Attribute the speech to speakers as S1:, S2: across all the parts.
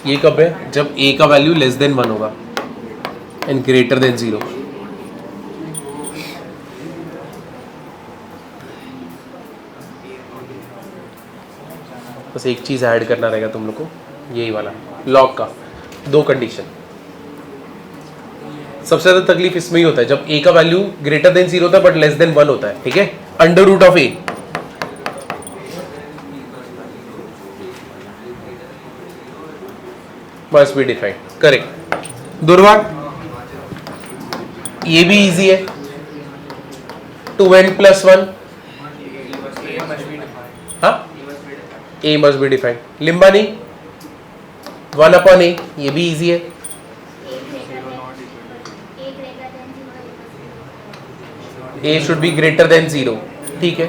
S1: ये कब है? जब a का वैल्यू लेस देन 1 होगा एंड ग्रेटर देन 0। बस एक चीज ऐड करना रहेगा तुम लोग को, यही वाला लॉग का 2 कंडीशन। सबसे ज्यादा तकलीफ इसमें ही होता है जब a का वैल्यू ग्रेटर देन 0 होता है बट लेस देन 1 होता है। ठीक है, under root of a must be defined, correct. Durva ये भी इजी है, 2n + 1, हाँ a must be defined। Limbani 1/a, ये भी इजी है। a should be greater than 0, ठीक है।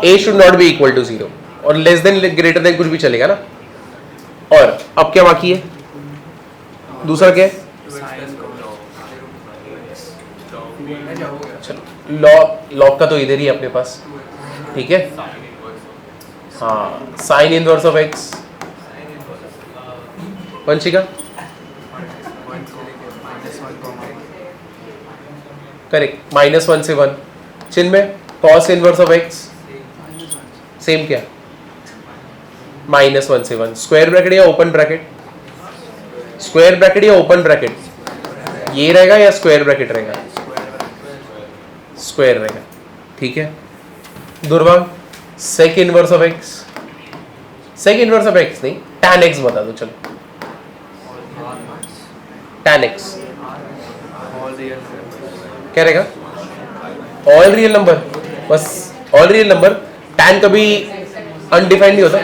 S1: a should not be equal to 0 और लेस देन ग्रेटर देन कुछ भी चलेगा ना। और अब क्या बाकी है? दूसरा क्या है? चलो लॉग का तो इधर ही है अपने पास, ठीक है। हाँ, sine inverse of x, Vanshika correct, -1 से 1। चिन्ह में cos inverse of x same क्या? -1 से 1। स्क्वायर ब्रैकेट या ओपन ब्रैकेट? स्क्वायर ब्रैकेट या ओपन ब्रैकेट? ये रहेगा या स्क्वायर ब्रैकेट रहेगा? स्क्वायर रहेगा, ठीक है। दुर्भाग sec inverse of x, sec inverse of x नहीं, tan x बता दो। चलो tan x क्या रहेगा? ऑल रियल नंबर, बस ऑल रियल नंबर। tan कभी अनडिफाइंड नहीं होता।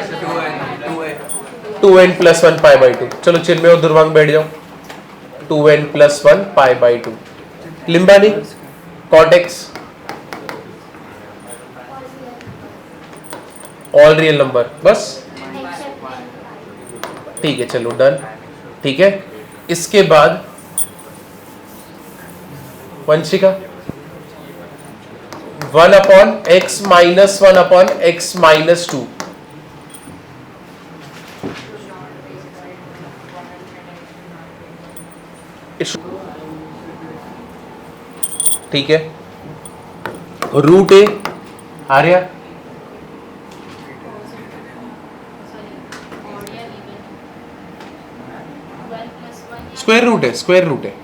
S1: 2n + 1 π/2। चलो चिन्ह में और दुर्भाग बैठ जाओ, 2n + 1 π/2। Limbani cot x, all real number, बस ठीक है। चलो डन, ठीक है। इसके बाद वंशिका 1/x - 1/x - 2। ठीक है, root a Arya square root है, स्क्वायर रूट है,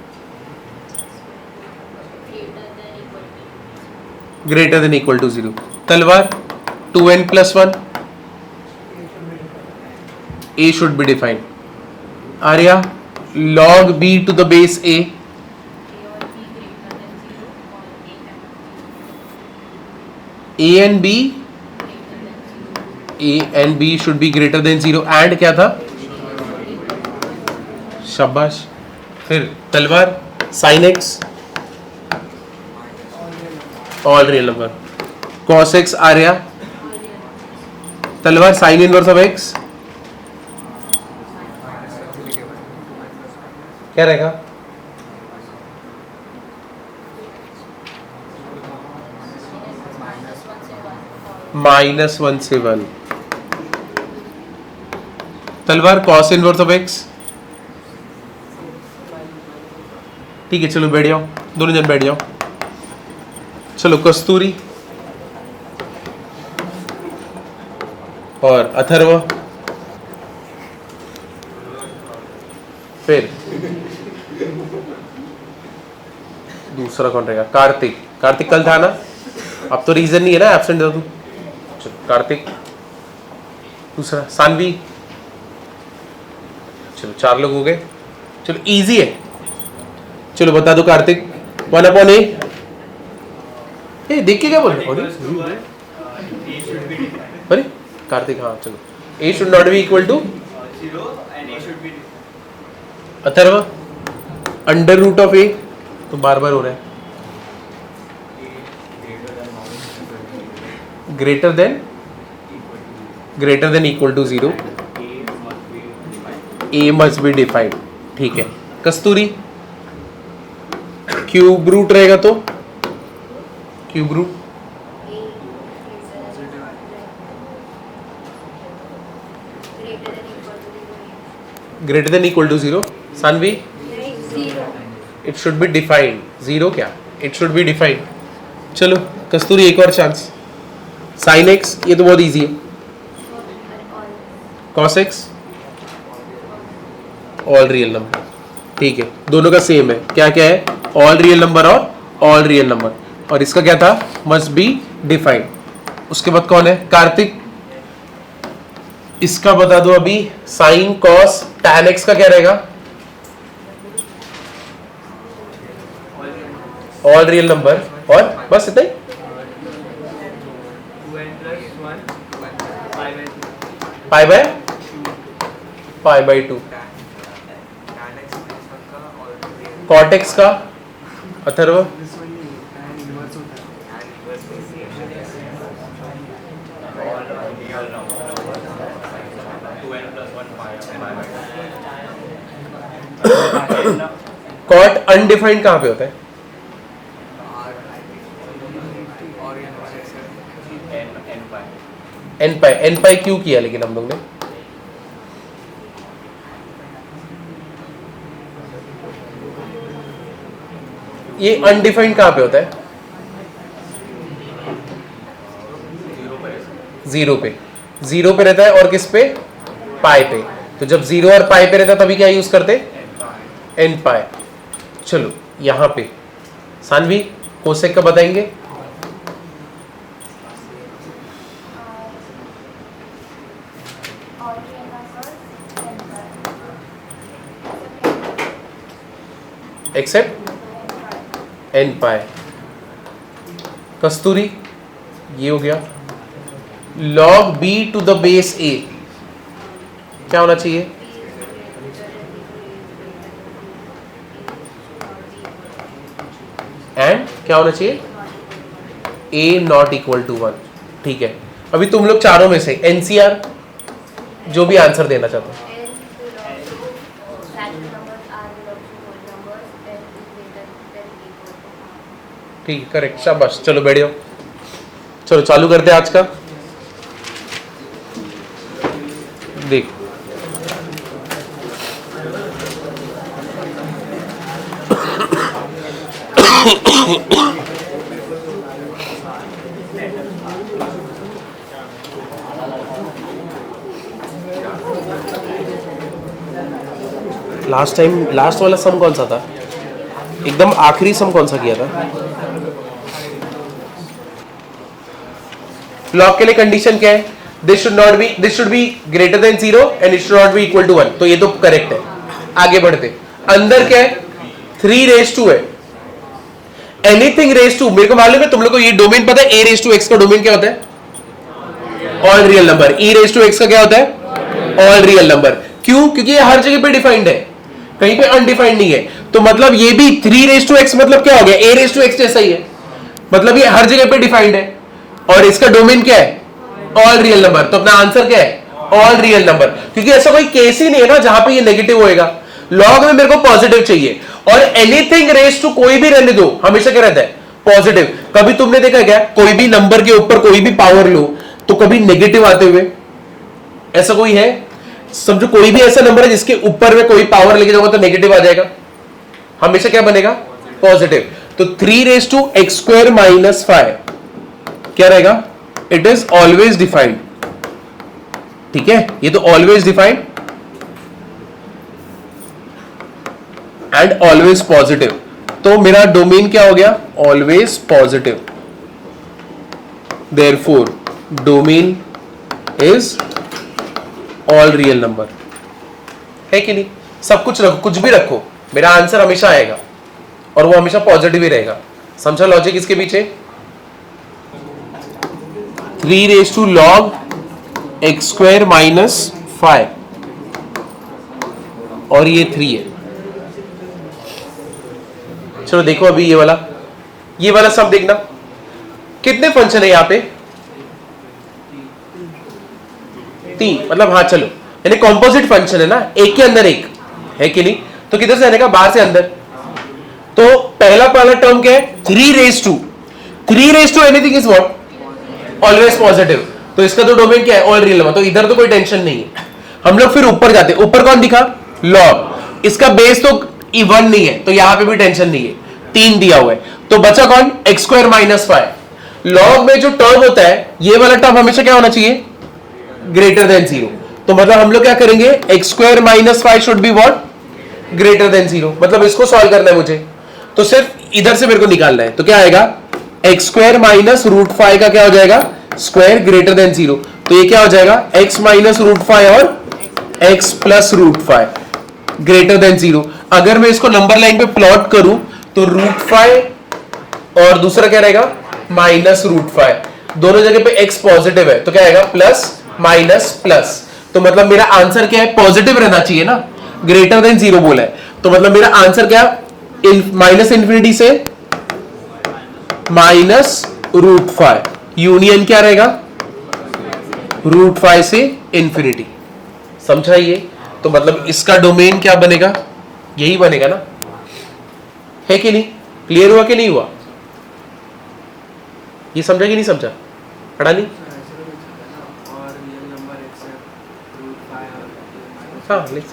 S1: greater than equal to 0। Talwar 2n + 1, a should be defined। Arya log b to the base a, a and b should be greater than 0 and क्या था? शाबाश। फिर तलवार sin x, all real number, cos x Arya. तलवार sine inverse of x क्या रहेगा? -1 से 1। तलवार cos इनवर्स ऑफ x, ठीक है। चलो बैठ जाओ, दोनों जन बैठ जाओ। चलो कस्तूरी और अथर्व, फिर दूसरा कौन रहेगा? कार्तिक। कार्तिक कल था ना, अब तो रीजन नहीं है ना एब्सेंट हो तू। चलो कार्तिक। दूसरा सानवी। चलो 4 लोग हो गए। चलो इजी है, चलो बता दो कार्तिक। 1/a, देख के क्या बोल रहे? अरे कार्तिक, हाँ चलो, a should not be equal to Atharva under root of a तो बार बार हो रहा है, greater than equal to 0, a must be defined. ठीक है कस्तूरी, क्यूब रूट रहेगा तो cube root greater than equal to 0। Saanvi it should be defined, 0 क्या, इट शुड बी डिफाइंड। चलो कस्तूरी एक और चांस, साइन एक्स ये तो बहुत इजी है, cos x all real number. ठीक है दोनों का सेम है, क्या क्या है, ऑल रियल नंबर और ऑल रियल नंबर, और इसका क्या था, मस्ट बी डिफाइंड। उसके बाद कौन है, कार्तिक, इसका बता दो अभी, साइन कॉस टैन एक्स का क्या रहेगा, ऑल रियल नंबर, और बस इतना ही, पाई बाय 2। कॉट एक्स का अथर्व, कॉट अनडिफाइंड कहां पे होता है, एन पाई क्यों किया लेकिन हम लोग ने, ये अनडिफाइंड कहां पे होता है, 0 पे, 0 पे रहता है, और किस पे, पाई पे। तो जब 0 और पाई पे रहता है तभी क्या यूज करते, एन पाई। चलो यहां पे सानवी कोसेक का बताएंगे, एक्सेप्ट एन पाई। कस्तूरी ये हो गया, log b to the base a क्या होना चाहिए, एंड क्या होना चाहिए, a नॉट इक्वल टू 1। ठीक है अभी तुम लोग चारों में से एनसीआर जो भी आंसर देना चाहते हो, ठीक है करेक्ट, शाबाश। चलो बैठ जाओ, चलो चालू करते हैं आज का। देख लास्ट टाइम लास्ट वाला सम कौन सा था, एकदम आखिरी सम कौन सा किया था, लॉग के लिए कंडीशन क्या है, this should be greater than 0 and it should not be equal to 1, तो ये तो करेक्ट है। आगे बढ़ते, अंदर क्या है, 3 रेज टू है, एनीथिंग रेज टू, मेरे को मालूम है तुम लोग को ये डोमेन पता है, a रेज टू x का डोमेन क्या होता है, all real number, e raise to x का क्या होता है, ऑल रियल नंबर। क्यों, क्योंकि ये हर जगह पे डिफाइंड है, कहीं पे अनडिफाइंड नहीं है, तो मतलब ये भी 3 रेज टू x मतलब क्या हो गया, a रेज टू x जैसा ही है, मतलब ये हर जगह पे डिफाइंड है, और इसका डोमेन क्या है, ऑल रियल नंबर। तो अपना आंसर क्या है, ऑल रियल नंबर, क्योंकि ऐसा कोई केस ही नहीं है ना जहां पे ये नेगेटिव होएगा। लॉग में मेरे को पॉजिटिव चाहिए, और एनीथिंग रेज टू कोई भी रहने दो, हमेशा क्या रहता है, पॉजिटिव। कभी तुमने देखा क्या, कोई भी नंबर के ऊपर कोई भी पावर लो तो कभी नेगेटिव आते हुए, ऐसा कोई है, समझो कोई भी ऐसा नंबर है जिसके ऊपर में कोई पावर लेके जाओगे तो नेगेटिव आ जाएगा, हमेशा क्या बनेगा, पॉजिटिव। तो 3 raise to x square minus 5 क्या रहेगा, इट इज ऑलवेज डिफाइंड। ठीक है, ये तो always defined and always positive, तो मेरा डोमेन क्या हो गया, always positive, therefore domain is all real number. है कि नहीं, सब कुछ रखो, कुछ भी रखो, मेरा आंसर हमेशा आएगा और वो हमेशा पॉजिटिव ही रहेगा। समझा लॉजिक इसके पीछे, 3 raise to log x square minus 5 और ये 3 है। चलो देखो अभी ये वाला सब देखना, कितने फंक्शन है यहाँ पे? 3, मतलब हाँ चलो, यानी कॉम्पोजिट फंक्शन है ना, एक के अंदर एक है कि नहीं? तो किधर से आने का? बाहर से अंदर। तो पहला टर्म क्या है? 3 raise to anything is what? Always positive. तो इसका तो डोमेन क्या है? All real number. तो इधर तो कोई टेंशन नहीं है। हम लोग फिर ऊपर जाते, ऊपर कौन दिखा? लॉग। इसका बेस तो इवन नहीं है, तो यहां पे भी टेंशन नहीं है, 3 दिया हुआ है। तो बचा कौन? X square minus 5। लॉग में जो टर्म होता है, ये वाला टर्म हमेशा क्या होना चाहिए? Greater than 0। तो मतलब हम लोग क्या करेंगे? X square minus 5 should be what? Greater than 0। मतलब इसको सॉल्व करना है मुझे, तो सिर्फ इधर से मेरे को निकालना है। तो क्या आएगा? एक्स स्क्वायर माइनस रूट 5 का क्या हो जाएगा? Square greater than 0। तो ये क्या हो जाएगा? एक्स माइनस रूट 5 और x plus root 5 greater than 0। अगर मैं इसको नंबर लाइन पे प्लॉट करूं तो रूट 5 और दूसरा क्या रहेगा? Minus root 5। दोनों जगह पे एक्स पॉजिटिव है, तो क्या आएगा? Plus minus plus. तो मतलब मेरा आंसर क्या है? पॉजिटिव रहना चाहिए ना, ग्रेटर देन 0 बोला है। तो मतलब मेरा आंसर क्या? माइनस इंफिनिटी से माइनस रूट 5 यूनियन क्या रहेगा? रूट 5 से इंफिनिटी। समझा ये? तो मतलब इसका डोमेन क्या बनेगा? यही बनेगा ना, है कि नहीं? क्लियर हुआ कि नहीं हुआ? ये समझा कि नहीं समझा? पढ़ा नहीं? हाँ लिख।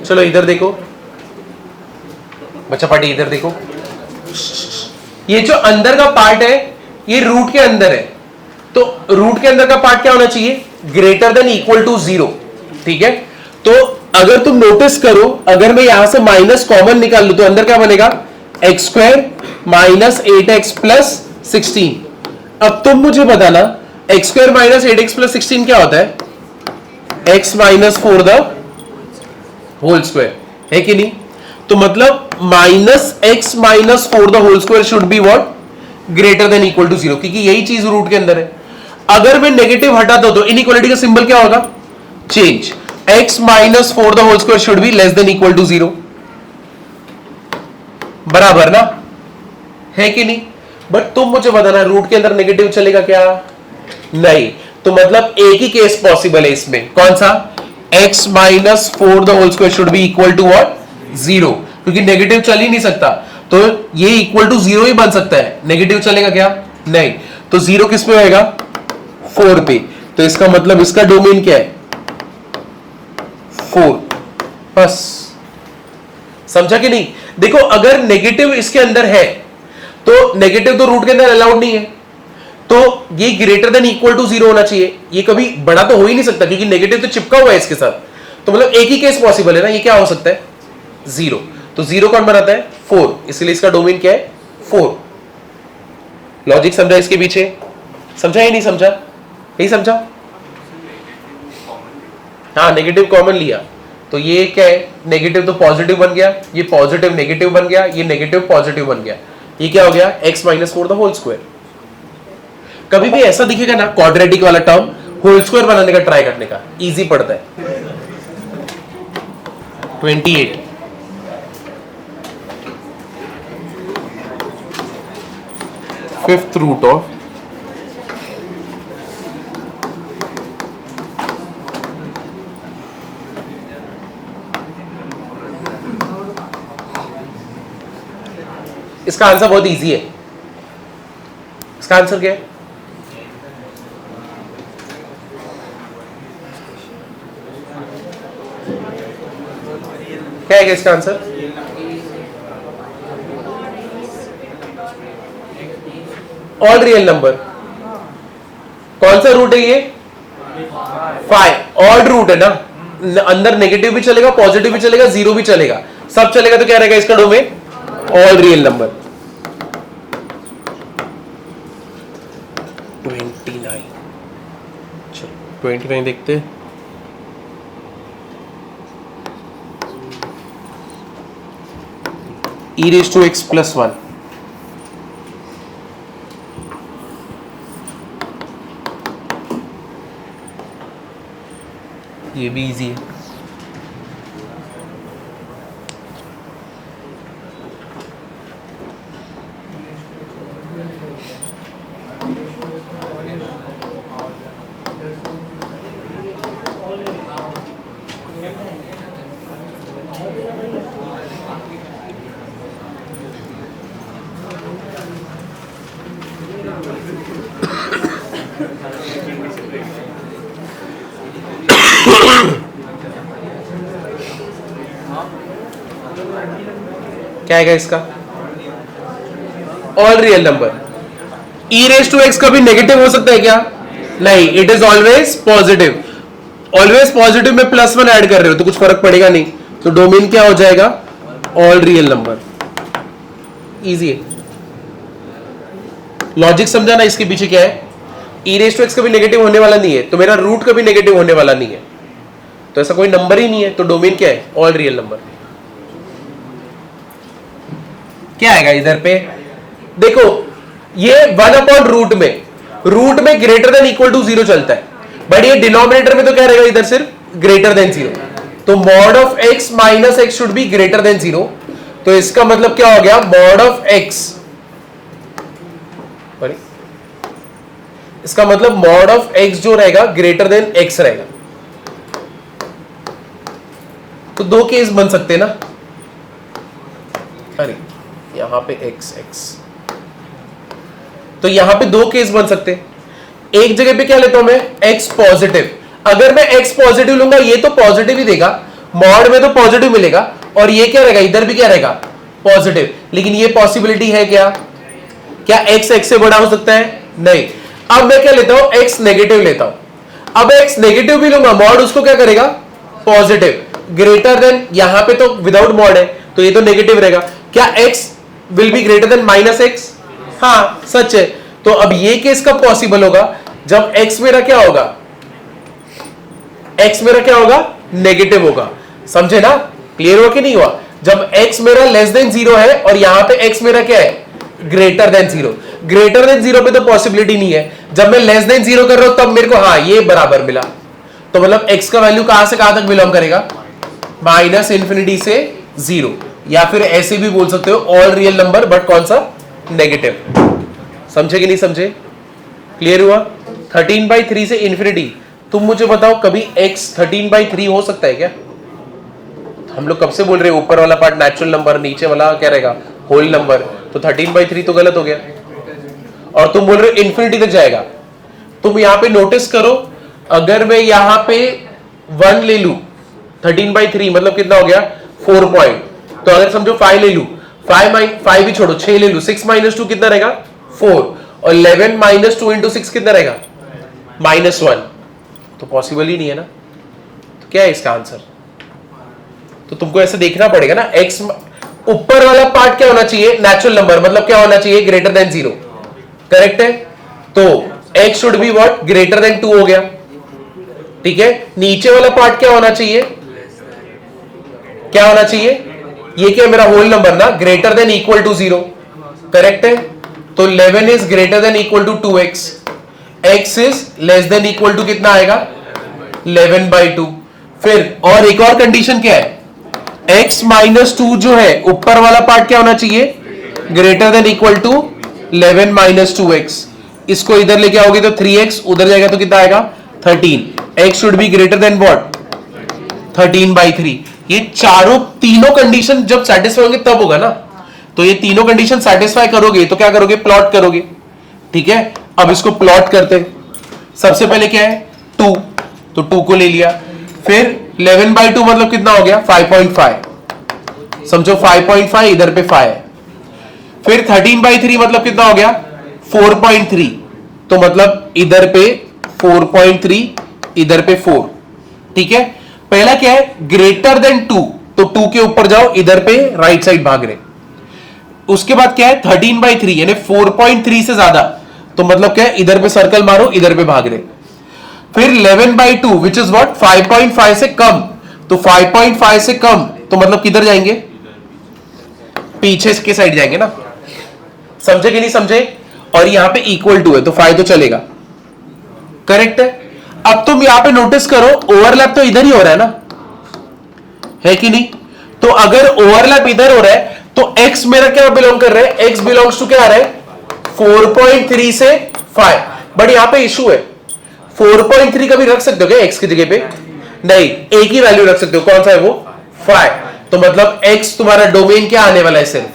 S1: चलो इधर देखो बच्चा पार्टी, इधर देखो। ये जो अंदर का पार्ट है ये रूट के अंदर है, तो रूट के अंदर का पार्ट क्या होना चाहिए? Greater than equal to 0। ठीक है, तो अगर तुम नोटिस करो, अगर मैं यहां से माइनस कॉमन निकाल लूं तो अंदर क्या बनेगा? X square minus 8x plus 16। अब तुम मुझे बताना x square minus 8x plus 16 क्या होता है? x minus 4 the whole square, है कि नहीं? तो मतलब minus x minus 4 the whole square should be what? Greater than equal to 0, क्योंकि यही चीज रूट के अंदर है। अगर मैं नेगेटिव हटा दो तो इनइक्वालिटी का सिंबल क्या होगा? Change. x minus 4 the whole square should be less than equal to 0, बराबर ना, है कि नहीं? बट तुम मुझे बताना रूट के अंदर नेगेटिव चलेगा क्या? नहीं। तो मतलब एक ही केस पॉसिबल है इसमें, कौन सा? x minus 4 the whole square should be equal to what? 0, क्योंकि नेगेटिव चल ही नहीं सकता, तो ये इक्वल टू 0 ही बन सकता है। नेगेटिव चलेगा क्या? नहीं। तो 0 किस पे होएगा? 4 पे। तो इसका मतलब इसका डोमेन क्या है? 4। बस समझा कि नहीं? देखो अगर नेगेटिव इसके अंदर है तो नेगेटिव तो रूट के अंदर अलाउड नहीं है, तो ये ग्रेटर देन इक्वल टू 0 होना चाहिए। ये कभी बड़ा तो हो ही नहीं सकता क्योंकि नेगेटिव तो चिपका हुआ है इसके साथ। तो मतलब एक ही केस पॉसिबल है ना, ये क्या हो सकता है? 0। तो 0 कौन बनाता है? 4, इसलिए इसका डोमेन क्या है? 4। लॉजिक समझा इसके पीछे? समझा या नहीं समझा? यही समझा? हाँ, नेगेटिव कॉमन लिया तो ये क्या है? नेगेटिव तो पॉजिटिव बन गया, ये पॉजिटिव नेगेटिव बन गया, ये नेगेटिव पॉजिटिव बन गया। ये क्या हो गया? x minus 4 the whole square. कभी भी ऐसा दिखेगा ना क्वाड्रेटिक वाला टर्म, होल स्क्वायर बनाने का ट्राई करने का, इजी पड़ता है। 28 5th रूट ऑफ इसका आंसर बहुत इजी है। इसका आंसर क्या है? क्या है इसका आंसर? All real number. कौन सा रूट है ये? 5। ऑड रूट है ना, अंदर नेगेटिव भी चलेगा, पॉजिटिव भी चलेगा, 0 भी चलेगा, सब चलेगा। तो क्या रहेगा इसका डोमेन? All real number. 29 देखते हैं। E raise to x plus 1, ये भी इजी है। क्या आएगा इसका? All real number. E raise to x कभी नेगेटिव हो सकता है क्या? नहीं, it is always positive. Always positive में +1 ऐड कर रहे हो तो कुछ फर्क पड़ेगा नहीं, तो डोमेन क्या हो जाएगा? All real number. इजी है, लॉजिक समझा ना इसके पीछे क्या है? ई रेज टू एक्स कभी नेगेटिव होने वाला नहीं है, तो मेरा रूट कभी नेगेटिव होने वाला नहीं है, तो ऐसा कोई नंबर ही नहीं है, तो डोमेन क्या है? All real number. क्या आएगा इधर पे? देखो ये 1/रूट में ग्रेटर देन इक्वल टू 0 चलता है, बट ये डिनोमिनेटर में तो क्या रहेगा? इधर सिर्फ ग्रेटर देन 0, तो mod of x minus x should be greater than 0, तो इसका मतलब क्या हो गया? मॉड ऑफ x, इसका मतलब मॉड ऑफ x जो रहेगा ग्रेटर देन x रहेगा। तो दो केस बन सकते हैं ना, अरे यहां पे x, तो यहां पे दो केस बन सकते हैं। एक जगह पे क्या लेता हूं मैं? x positive. अगर मैं x पॉजिटिव लूंगा ये तो पॉजिटिव ही देगा, मॉड में तो पॉजिटिव मिलेगा, और ये क्या रहेगा? इधर भी क्या रहेगा? पॉजिटिव। लेकिन ये पॉसिबिलिटी है क्या? क्या x से बड़ा हो सकता है? नहीं। अब मैं क्या लेता हूं? x नेगेटिव लेता हूं। अब x नेगेटिव भी लूंगा, मॉड उसको क्या करेगा? पॉजिटिव। ग्रेटर देन, यहां पे तो विदाउट मॉड है तो ये तो नेगेटिव रहेगा। क्या x will be greater then -x? हाँ सच है। तो अब ये केस कब पॉसिबल होगा? जब x मेरा क्या होगा? x मेरा क्या होगा? नेगेटिव होगा। समझे ना? क्लियर हुआ कि नहीं हुआ? जब x मेरा लेस देन 0 है और यहां पे x मेरा क्या है? Greater than 0। ग्रेटर देन 0 पे तो पॉसिबिलिटी नहीं है, जब मैं लेस देन 0 कर रहा हूं तब मेरे को हाँ ये बराबर मिला, तो मतलब x का वैल्यू कहां से कहां तक बिलोंग करेगा? -∞ से 0, या फिर ऐसे भी बोल सकते हो ऑल रियल नंबर बट कौन सा? नेगेटिव। समझे कि नहीं समझे? क्लियर हुआ? 13/3 से इन्फिनिटी। तुम मुझे बताओ कभी x 13/3 हो सकता है क्या? हम लोग कब से बोल रहे हैं ऊपर वाला पार्ट नेचुरल नंबर, नीचे वाला क्या रहेगा? Whole number. तो 13/3 तो गलत हो गया, और तुम बोल रहे हो इन्फिनिटी तक जाएगा। तुम यहां पे नोटिस करो, अगर मैं यहां पे 1 ले लू, 13/3 मतलब कितना हो गया? 4 पॉइंट। तो अगर समझो 5 ले लू, 5 भी छोड़ो, 6 ले लू, 6 - 2 कितना रहेगा? 4, और 11 - 2 × 6 कितना रहेगा? -1। तो पॉसिबल ही नहीं है ना, तो क्या है इसका आंसर? तो तुमको ऐसे देखना पड़ेगा ना, x ऊपर वाला पार्ट क्या होना चाहिए? नेचुरल नंबर, मतलब क्या होना चाहिए? Greater than 0। करेक्ट है? तो x should be what? Greater then 2 हो गया। ठीक है, नीचे वाला पार्ट क्या होना चाहिए? क्या होना चाहिए? ये क्या मेरा होल नंबर ना, greater than equal to 0। Correct है? तो 11 is greater than equal to 2x, x is less than equal to कितना आएगा? 11/2। फिर और एक और कंडीशन क्या है? x - 2 जो है ऊपर वाला पार्ट क्या होना चाहिए? Greater than equal to 11 - 2x। इसको इधर लेके आओगे तो 3x, उधर जाएगा तो कितना आएगा? 13। x should be greater then what? 13/3। ये तीनों कंडीशन जब सेटिस्फाई होंगे तब होगा ना, तो ये तीनों कंडीशन सेटिस्फाई करोगे तो क्या करोगे? प्लॉट करोगे। ठीक है, अब इसको प्लॉट करते हैं। सबसे पहले क्या है? 2, तो 2 को ले लिया। फिर 11/2 मतलब कितना हो गया? 5.5। समझो 5.5 इधर पे 5 है। फिर 13/3 मतलब कितना हो गया? 4.3, तो मतलब इधर पे 4.3, इधर पे 4। ठीक है, पहला क्या है? ग्रेटर देन 2, तो 2 के ऊपर जाओ, इधर पे राइट साइड भाग रहे। उसके बाद क्या है? 13/3 यानी 4.3 से ज्यादा, तो मतलब क्या है? इधर पे सर्कल मारो, इधर पे भाग रहे। फिर 11/2 विच इज व्हाट? 5.5 से कम, तो 5.5 से कम तो मतलब किधर जाएंगे? पीछे के साइड जाएंगे ना, समझे कि नहीं समझे? और यहां पे इक्वल टू है तो फाइव तो चलेगा, करेक्ट है। अब तुम यहां पे नोटिस करो ओवरलैप तो इधर ही हो रहा है ना, है कि नहीं? तो अगर ओवरलैप इधर हो रहा है तो x मेरा क्या बिलोंग कर रहा है? x बिलोंग्स टू क्या आ रहा है? 4.3 से 5। बट यहां पे इशू है, 4.3 कभी रख सकते हो क्या x की जगह पे? नहीं, एक ही वैल्यू रख सकते हो, कौन सा है वो? 5। तो मतलब x तुम्हारा डोमेन क्या आने वाला है? सिर्फ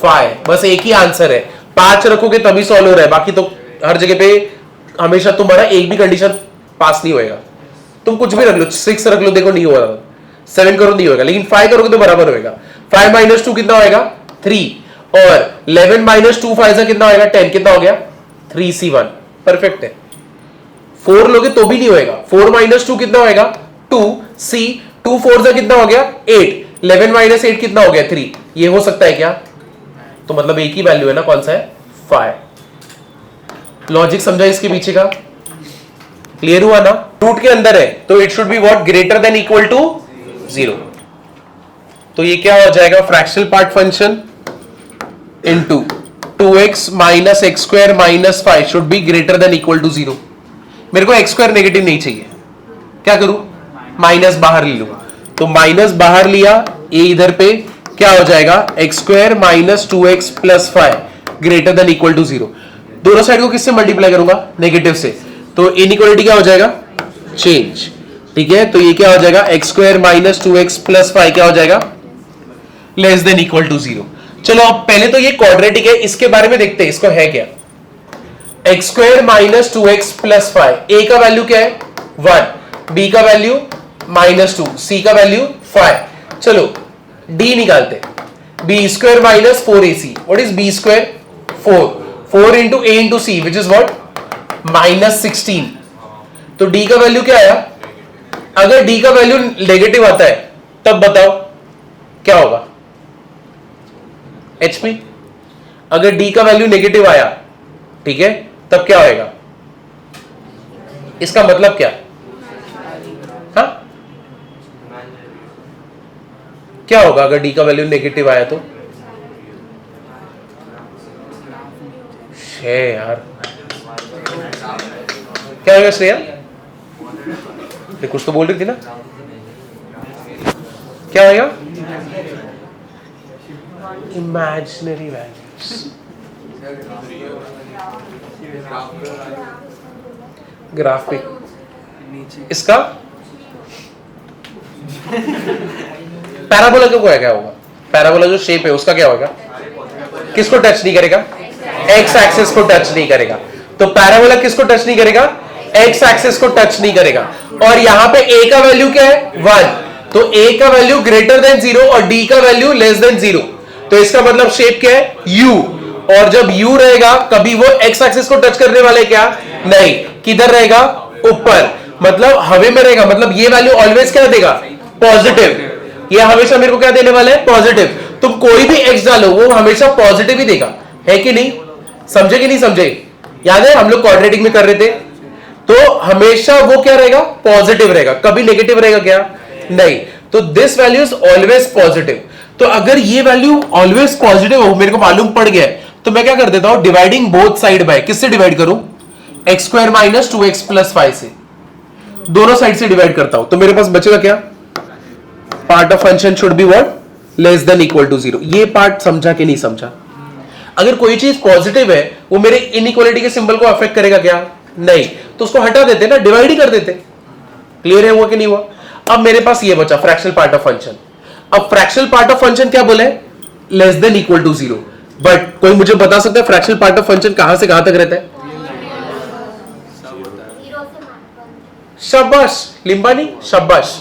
S1: 5, बस एक ही आंसर है। 5 रखोगे तभी सॉल्व हो रहा है, बाकी तो हर जगह पे हमेशा तुम्हारा एक भी कंडीशन पास नहीं होएगा। तुम कुछ भी रख लो, 6 रख लो, देखो नहीं हो रहा, 7 करो नहीं होगा, लेकिन 5 करोगे तो बराबर होएगा। 5 माइनस 2 कितना होएगा? 3। और 11 माइनस 2 5 कितना होएगा? 10। कितना हो गया? 3C1। परफेक्ट है। 4 लोगे तो भी नहीं होएगा। 4 माइनस 2 कितना होएगा? 2C। 2 4 कितना हो गया? 8। 11 माइनस 8 कितना हो गया? 3। ये हो सकता है क्या? तो मतलब एक ही वैल्यू है ना, कौन सा है? 5। लॉजिक समझा इसके पीछे का? क्लियर हुआ ना? रूट के अंदर है तो it should be what? Greater than equal to 0। तो ये क्या हो जाएगा? Fractional part function into 2x minus x square minus 5 should be greater than equal to 0। मेरे को एक्स स्क्वायर नेगेटिव नहीं चाहिए, क्या करूं? माइनस बाहर ले लूं, तो माइनस बाहर लिया, ये इधर पे क्या हो जाएगा? X square minus 2x plus 5 greater than equal to 0। दोनों साइड को किससे मल्टीप्लाई करूंगा? नेगेटिव से, तो इनइक्वालिटी क्या हो जाएगा? चेंज। ठीक है, तो ये क्या हो जाएगा? X square minus 2x plus 5 क्या हो जाएगा? Less than equal to 0। चलो अब पहले तो ये क्वाड्रेटिक है, इसके बारे में देखते हैं इसको है क्या। X square minus 2x plus 5, ए का वैल्यू क्या है? 1, बी का वैल्यू -2, सी का वैल्यू 5। चलो डी निकालते। B square minus 4ac, what is b square? 4 into a into c which is what? -16। तो डी का वैल्यू क्या आया? अगर डी का वैल्यू नेगेटिव आता है तब बताओ क्या होगा? HP। अगर डी का वैल्यू नेगेटिव आया, ठीक है, तब क्या होएगा? इसका मतलब क्या? हाँ, क्या होगा अगर डी का वैल्यू नेगेटिव आया तो? यार क्या होगा श्रेया? कुछ तो बोल रही थी ना, क्या होगा? इमेजिनरी वैल्यूज, ग्राफ पे इसका पैराबोला को क्या होगा? पैराबोला जो शेप है उसका क्या होगा? किसको टच नहीं करेगा? एक्स एक्सिस को टच नहीं करेगा। तो पैराबोला किसको टच नहीं करेगा? एक्स एक्सिस को टच नहीं करेगा। और यहां पे ए का वैल्यू क्या है? 1, तो ए का वैल्यू ग्रेटर देन 0 और डी का वैल्यू लेस देन 0। तो इसका मतलब शेप क्या है? यू। और जब यू रहेगा कभी वो एक्स एक्सिस को टच करने वाले क्या? नहीं। किधर रहेगा? ऊपर, मतलब हवे में रहेगा। मतलब ये वैल्यू ऑलवेज क्या देगा? पॉजिटिव। ये हमेशा मेरे को क्या देने वाला है? पॉजिटिव। तुम कोई भी एक्स डालो वो हमेशा पॉजिटिव ही देगा, है कि नहीं? समझे कि नहीं समझे? याद है हम लोग क्वाड्रेटिक में कर रहे थे, तो हमेशा वो क्या रहेगा? पॉजिटिव रहेगा, कभी नेगेटिव रहेगा क्या? नहीं। तो this value is always positive. तो अगर ये वैल्यू ऑलवेज पॉजिटिव हो, मेरे को मालूम पड़ गया है, तो मैं क्या कर देता हूं? डिवाइडिंग बोथ साइड बाय, किससे डिवाइड करूं? X square minus 2x plus 5 से, दोनों साइड से डिवाइड करता हूं। तो मेरे पास बचेगा क्या? Part of function should be what? Less than equal to 0। ये पार्ट समझा कि नहीं समझा? अगर कोई चीज पॉजिटिव है वो मेरे इनइक्वालिटी के सिंबल को अफेक्ट करेगा क्या? नहीं। तो उसको हटा देते ना, डिवाइड ही कर देते। क्लियर है हुआ कि नहीं हुआ? अब मेरे पास ये बचा फ्रैक्शनल पार्ट ऑफ फंक्शन। अब फ्रैक्शनल पार्ट ऑफ फंक्शन क्या बोले? Less than equal to 0। But कोई मुझे बता सकता है फ्रैक्शनल पार्ट ऑफ फंक्शन कहां से कहां तक रहता है? शाबाश लिंबानी, शाबाश।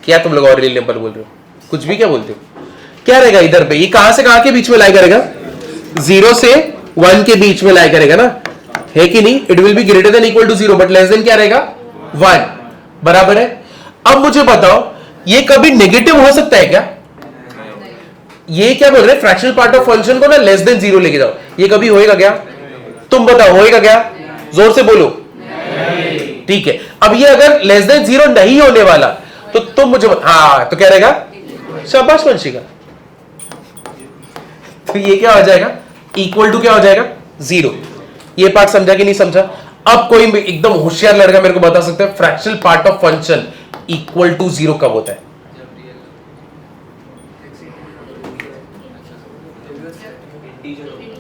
S1: क्या तुम लोग और रियल नंबर बोल रहे हो? कुछ भी क्या बोलते हो? क्या रहेगा इधर पे? ये कहां से कहां के बीच में लाई करेगा? 0 से 1 के बीच में लाई करेगा ना, है कि नहीं? It will be greater than equal to 0 but less than क्या रहेगा? 1। बराबर है। अब मुझे बताओ ये कभी नेगेटिव हो सकता है क्या? ये क्या बोल रहे हैं? फ्रैक्शनल पार्ट ऑफ फंक्शन को ना लेस देन 0 लेके जाओ। ये कभी होएगा क्या? तुम बताओ होएगा क्या? जोर से बोलो। ठीक है। अब ये अगर लेस देन 0 नहीं होने वाला तो तुम मुझे हाँ, तो क्या रहेगा? शाबाश वंशिका, तो ये क्या हो जाएगा, इक्वल टू क्या हो जाएगा, 0। ये पार्ट समझा कि नहीं समझा? अब कोई एकदम होशियार लड़का मेरे को बता सकता है fractional part of function equal to 0 कब होता है?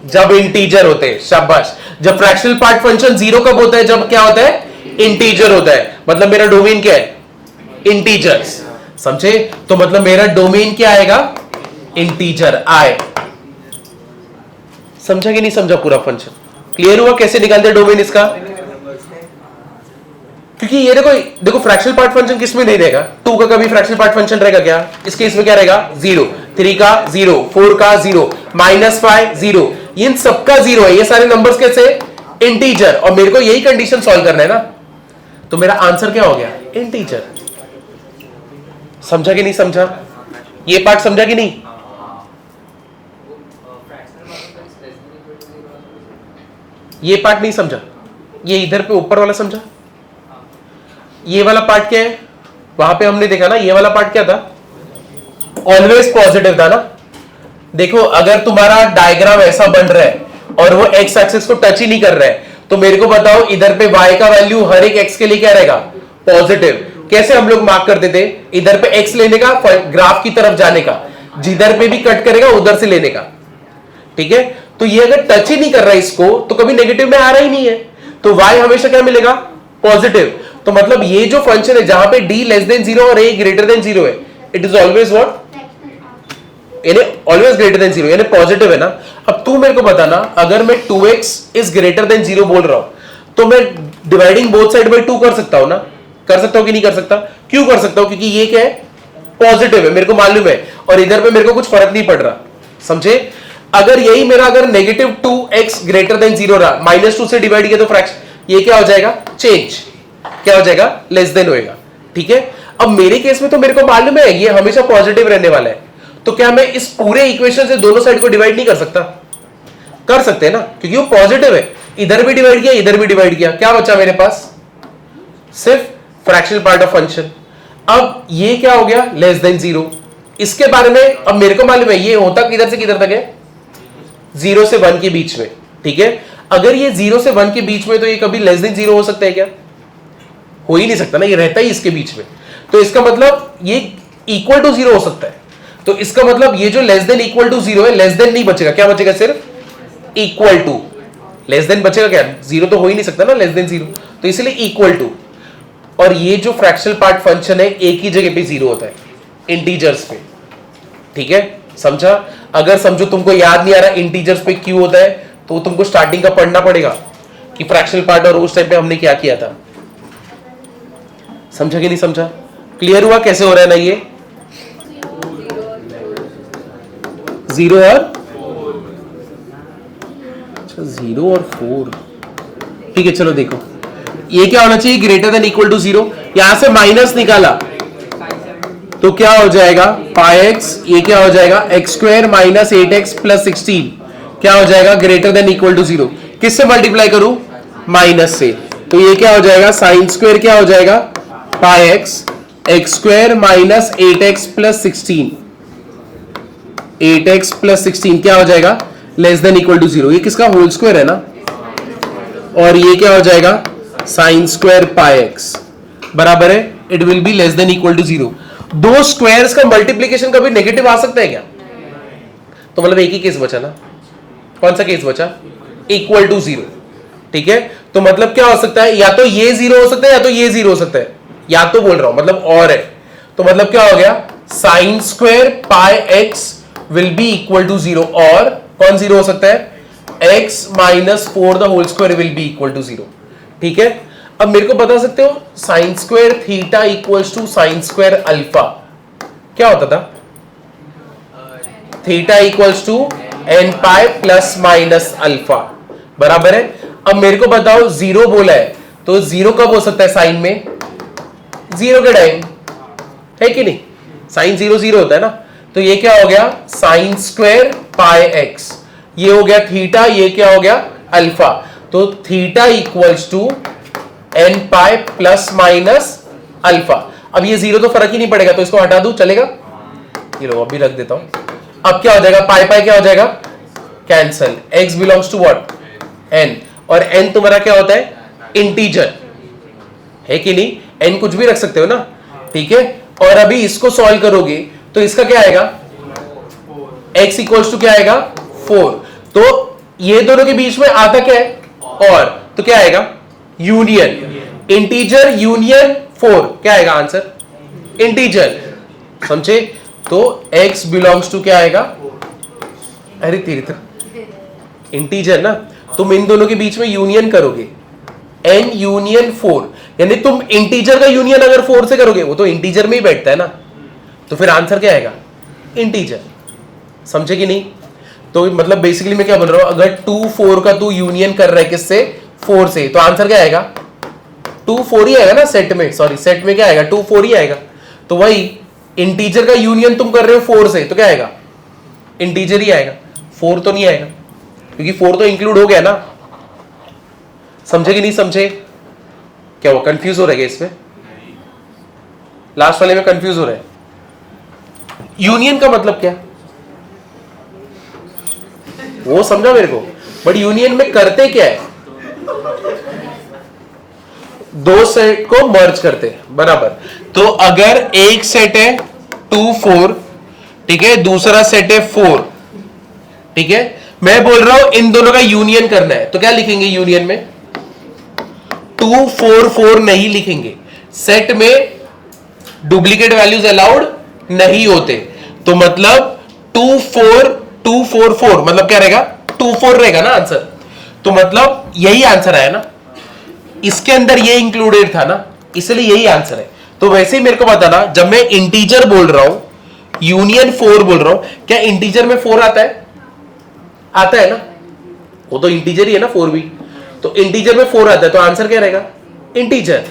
S1: जब इंटीजर होते हैं। शाबाश। जब फ्रैक्शनल पार्ट फंक्शन 0 कब होता है? जब क्या होता है, इंटीजर होता है। मतलब मेरा डोमेन क्या है, इंटीजर्स। समझे? तो मतलब मेरा डोमेन क्या आएगा, इंटीजर आए। समझा कि नहीं समझा? पूरा फंक्शन क्लियर हुआ? कैसे निकालते डोमेन इसका? क्योंकि ये देखो देखो फ्रैक्शनल पार्ट फंक्शन किसमें नहीं रहेगा, 2 का कभी फ्रैक्शनल पार्ट फंक्शन रहेगा क्या? इसके इसमें क्या रहेगा, 0, 3 का 0, 4 का 0, -5 0, इन सबका 0 है। ये सारे नंबर्स कैसे, इंटीजर। और मेरे को यही कंडीशन सॉल्व करना है ना, तो मेरा आंसर क्या हो गया, इंटीजर। समझा कि नहीं समझा? ये पार्ट समझा कि नहीं? ये पार्ट नहीं समझा? ये इधर पे ऊपर वाला समझा? ये वाला पार्ट क्या है, वहां पे हमने देखा ना, ये वाला पार्ट क्या था, ऑलवेज पॉजिटिव था ना। देखो अगर तुम्हारा डायग्राम ऐसा बन रहा है और वो एक्स एक्सिस को टच ही नहीं कर रहा है, तो मेरे को बताओ इधर पे y का वैल्यू हर एक x के लिए क्या रहेगा, पॉजिटिव। कैसे हम लोग मार्क करते थे, इधर पे x लेने का, ग्राफ की तरफ जाने का, जिधर पे भी कट करेगा उधर से लेने का। ठीक है, तो ये अगर टच ही नहीं कर रहा है इसको, तो कभी नेगेटिव में आ रहा ही नहीं है, तो y हमेशा क्या मिलेगा, पॉजिटिव। तो मतलब ये जो फंक्शन है जहां पे d लेस देन 0 और a ग्रेटर देन 0 है, इट इज ऑलवेज व्हाट, यानी ऑलवेज ग्रेटर देन 0, यानी पॉजिटिव है ना। अब तू मेरे को बताना, अगर मैं 2x इज ग्रेटर देन 0 बोल रहा हूं, तो मैं डिवाइडिंग बोथ साइड बाय 2 कर सकता हूं ना? कर सकता हूं कि नहीं कर सकता? क्यों कर सकता हूं? क्योंकि ये क्या है, पॉजिटिव है, मेरे को मालूम है, और इधर पे मेरे को कुछ फर्क नहीं पड़ रहा। समझे? अगर यही मेरा अगर नेगेटिव 2x ग्रेटर देन 0 रहा, -2 से डिवाइड किया तो फ्रैक्शन ये क्या हो जाएगा, चेंज। क्या हो जाएगा, लेस देन होएगा। ठीक है, अब मेरे केस में तो मेरे को मालूम है ये हमेशा पॉजिटिव रहने वाला है, तो क्या मैं इस पूरे इक्वेशन से दोनों साइड को डिवाइड नहीं कर सकता? कर सकते हैं ना, क्योंकि वो पॉजिटिव है। इधर भी डिवाइड किया, इधर भी डिवाइड किया, क्या बचा मेरे पास, सिर्फ फ्रैक्शनल पार्ट ऑफ फंक्शन। अब ये क्या हो गया, लेस देन 0। इसके बारे में अब मेरे को मालूम है ये होता किधर से किधर तक है, 0 से 1 के बीच में। ठीक है, अगर ये 0 से 1 के बीच में, तो ये कभी लेस देन 0 हो सकता है क्या? हो ही नहीं सकता ना, ये रहता ही इसके बीच में। तो इसका मतलब ये इक्वल टू 0 हो सकता है। तो इसका मतलब ये जो लेस देन इक्वल टू 0 है, लेस देन नहीं बचेगा, क्या बचेगा, सिर्फ इक्वल टू। लेस देन बचेगा क्या, 0 तो हो ही नहीं सकता ना लेस देन 0, तो इसलिए इक्वल टू। और ये जो फ्रैक्शनल पार्ट फंक्शन है एक ही जगह पे 0 होता है, इंटीजर्स पे। ठीक है, समझा? अगर समझो तुमको याद नहीं आ रहा इंटीजर्स पे क्यों होता है, तो तुमको स्टार्टिंग का पढ़ना पड़ेगा कि फ्रैक्शनल पार्ट और उस टाइम पे हमने क्या किया था। समझा कि नहीं समझा? क्लियर हुआ कैसे हो रहा है ना ये? 0 और 0 और 4। ठीक है, चलो देखो ये क्या होना चाहिए, ग्रेटर देन इक्वल टू 0। यहां से माइनस निकाला तो क्या हो जाएगा, πx, ये क्या हो जाएगा, x² माइनस 8x प्लस 16, क्या हो जाएगा, ग्रेटर देन इक्वल टू 0। किससे मल्टीप्लाई करूं, माइनस से, तो ये क्या हो जाएगा, साइन स्क्वायर क्या हो जाएगा, πx, x² minus 8x plus 16, 8x plus 16 क्या हो जाएगा, लेस देन इक्वल टू 0। ये किसका होल स्क्वायर है ना, और ये क्या हो जाएगा, साइन स्क्वायर πx बराबर है, it will be less than equal to 0। दो स्क्वायर्स का मल्टीप्लीकेशन कभी नेगेटिव आ सकता है क्या? तो मतलब एक ही केस बचा ना, कौन सा केस बचा, इक्वल टू 0। ठीक है, तो मतलब क्या हो सकता है, या तो ये 0 हो सकता है, या तो ये 0 हो सकता है, या तो बोल रहा हूं मतलब और है। तो मतलब क्या हो गया, sine square πx will be equal to 0, और कौन 0 हो सकता है, x minus 4 the whole square will be equal to 0। ठीक है, अब मेरे को बता सकते हो sine square theta equals to sine square alpha क्या होता था, theta equals to n pi plus minus alpha बराबर है। अब मेरे को बताओ 0 बोला है, तो 0 कब हो सकता है साइन में, 0 के टाइम, है कि नहीं, साइन 0 0 होता है ना। तो ये क्या हो गया, साइन स्क्वायर पाई एक्स, ये हो गया थीटा, ये क्या हो गया अल्फा। तो theta equals to n pi plus minus alpha. अब ये 0 तो फर्क ही नहीं पड़ेगा, तो इसको हटा दूं चलेगा, ये लो अभी रख देता हूं। अब क्या हो जाएगा, पाई पाई क्या हो जाएगा, cancel, x belongs to what, n, और n तुम्हारा क्या होता है, इंटीजर है कि नहीं, n कुछ भी रख सकते हो ना, ठीक है। और अभी इसको सॉल्व करोगे तो इसका क्या आएगा, x इक्वल्स टू क्या आएगा 4, तो ये दोनों के बीच में आता क्या है, और, तो क्या आएगा यूनियन, इंटीजर यूनियन 4, क्या आएगा आंसर, इंटीजर, समझे। तो x बिलोंग्स टू क्या आएगा, अरे तीर्थ इंटीजर ना, तुम इन दोनों के बीच में यूनियन करोगे, n यूनियन 4, यानी तुम इंटीजर का यूनियन अगर 4 से करोगे, वो तो इंटीजर में ही बैठता है ना, तो फिर आंसर क्या आएगा, इंटीजर, समझे कि नहीं। तो मतलब बेसिकली मैं क्या बोल रहा हूं, अगर 2 4 का तू यूनियन कर रहा है किससे, 4 से, तो आंसर क्या आएगा, 2 4 ही आएगा ना, सेट में, सॉरी सेट में क्या आएगा, 2 4 ही आएगा। तो वही इंटीजर का यूनियन तुम कर रहे हो 4 से, तो क्या आएगा, इंटीजर ही आएगा, 4 तो नहीं आएगा, क्योंकि 4 तो इंक्लूड हो गया ना, समझे कि नहीं समझे। क्या वो कंफ्यूज हो रहे हैं इसमें, लास्ट वाले में कंफ्यूज हो रहे हैं। यूनियन का मतलब क्या, वो समझा मेरे को, बट यूनियन में करते क्या है, दो सेट को मर्ज करते हैं, बराबर। तो अगर एक सेट है 2 4, ठीक है, दूसरा सेट है 4, ठीक है, मैं बोल रहा हूं इन दोनों का यूनियन करना है, तो क्या लिखेंगे यूनियन में, 2 4 4 नहीं लिखेंगे, सेट में डुप्लीकेट वैल्यूज अलाउड नहीं होते, तो मतलब 2 4 2 4 4 मतलब क्या रहेगा, 2 4 रहेगा ना आंसर, तो मतलब यही आंसर आया ना, इसके अंदर ये इंक्लूडेड था ना, इसलिए यही आंसर है। तो वैसे ही मेरे को बताना, जब मैं इंटीजर बोल रहा हूं, यूनियन 4 बोल रहा हूं, क्या इंटीजर में 4 आता है, आता है ना, वो तो इंटीजर ही है ना 4 भी, तो इंटीजर में 4 आता है, तो आंसर क्या रहेगा, इंटीजर,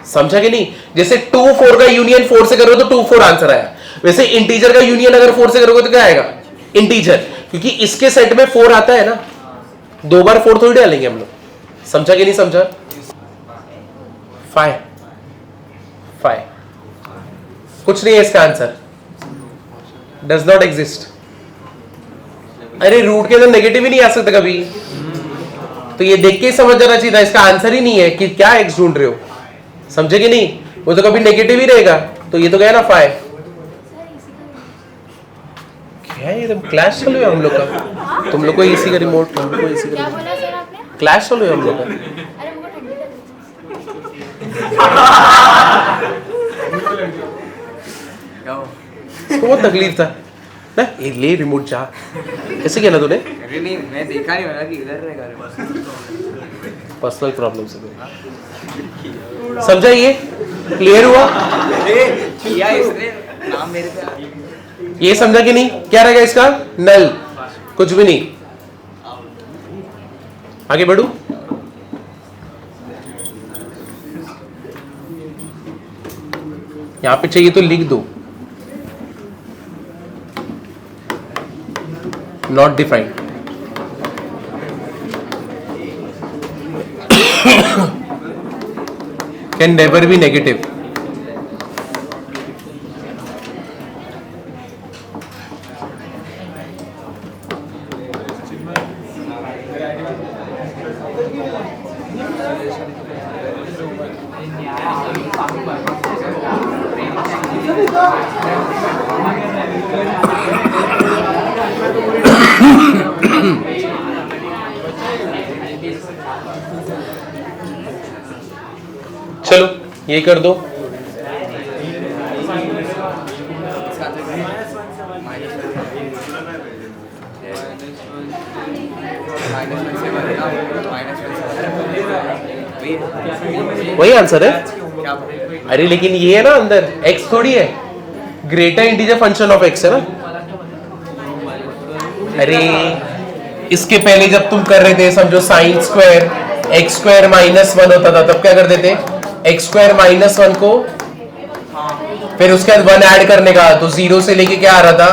S1: समझा कि नहीं। जैसे 2 4 का यूनियन 4 से करोगे तो 2 4 आंसर आया, वैसे इंटीजर का यूनियन अगर 4 से करोगे तो क्या आएगा, इंटीजर, क्योंकि इसके सेट में 4 आता है ना, 2 बार 4 थोड़ी डालेंगे हम लोग, समझा कि नहीं समझा। 5 कुछ नहीं है इसका आंसर, डज नॉट एग्जिस्ट। अरे रूट के अंदर नेगेटिव ही नहीं आ सकता कभी, तो ये देख के समझ जाना चाहिए था, इसका आंसर ही नहीं है कि क्या एक्स ढूंढ रहे हो, समझे कि नहीं, वो तो कभी नेगेटिव ही रहेगा, तो ये तो गया ना 5। क्या ये तुम क्लैश चल रहे हो हम लोग का, तुम लोग को एसी का रिमोट, हम लोग को एसी का रिमोट, क्लैश चल रहे हो हम लोग का। तो वो तकलीफ था ना, ये ले रिमोट जा, कैसे किया ना तूने,
S2: अरे नहीं मैं देखा नहीं, मैंने कि इधर रहेगा,
S1: पर्सनल प्रॉब्लम से, समझा, ये क्लियर हुआ,
S2: किया इसने नाम मेरे पे आ गया।
S1: ये समझा कि नहीं, क्या रहेगा इसका, नल, कुछ भी नहीं। आगे बढ़ू, यहां पे चाहिए तो लिख दो, not defined. Can never be negative, चलो ये कर दो, वही आंसर है। अरे लेकिन ये है ना अंदर x थोड़ी है, greater integer function of x है ना। अरे इसके पहले जब तुम कर रहे थे, समझो sine square x square minus 1 होता था, तब क्या करते थे, x स्क्वायर माइनस 1 को फिर उसके बाद 1 ऐड करने का, तो 0 से लेके क्या आ रहा था,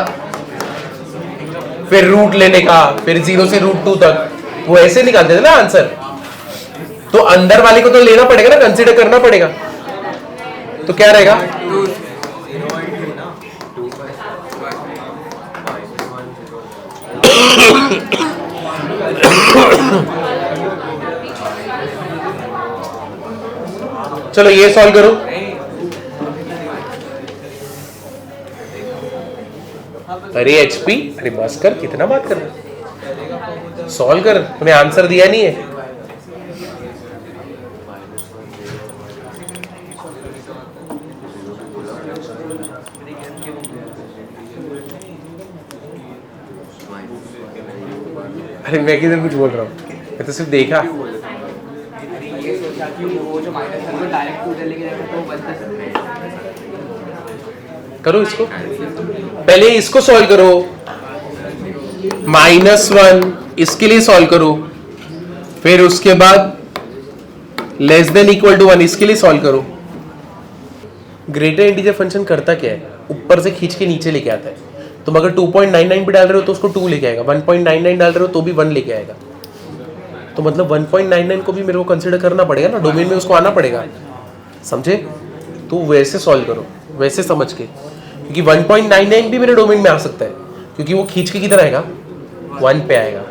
S1: फिर रूट लेने का, फिर 0 से √2 तक, वो ऐसे निकालते थे ना आंसर। तो अंदर वाले को तो लेना पड़ेगा ना, कंसीडर करना पड़ेगा, तो क्या रहेगा, चलो ये सॉल्व करो। अरे एचपी, अरे बस कर, कितना बात कर रहा, सॉल्व कर, तूने आंसर दिया नहीं है। अरे मैं किधर कुछ बोल रहा हूँ, मैं तो सिर्फ देखा।
S2: ये सोचा कि वो जो माइनस को डायरेक्ट उधर लेके जाएगा तो बनता
S1: करो इसको, पहले इसको सॉल्व करो, -1 इसके लिए सॉल्व करो, फिर उसके बाद लेस देन इक्वल टू 1 इसके लिए सॉल्व करो। ग्रेटर इंटीजर फंक्शन करता क्या है, ऊपर से खींच के नीचे लेके आता है। तुम अगर 2.99 भी डाल रहे हो तो उसको 2 लेके आएगा, 1.99 डाल रहे हो तो भी 1 लेके आएगा। तो मतलब 1.99 को भी मेरे को कंसीडर करना पड़ेगा ना, डोमेन में उसको आना पड़ेगा, समझे? तो वैसे सॉल्व करो, वैसे समझ के, क्योंकि 1.99 भी मेरे डोमेन में आ सकता है, क्योंकि वो खींच के किधर आएगा, 1 पे आएगा।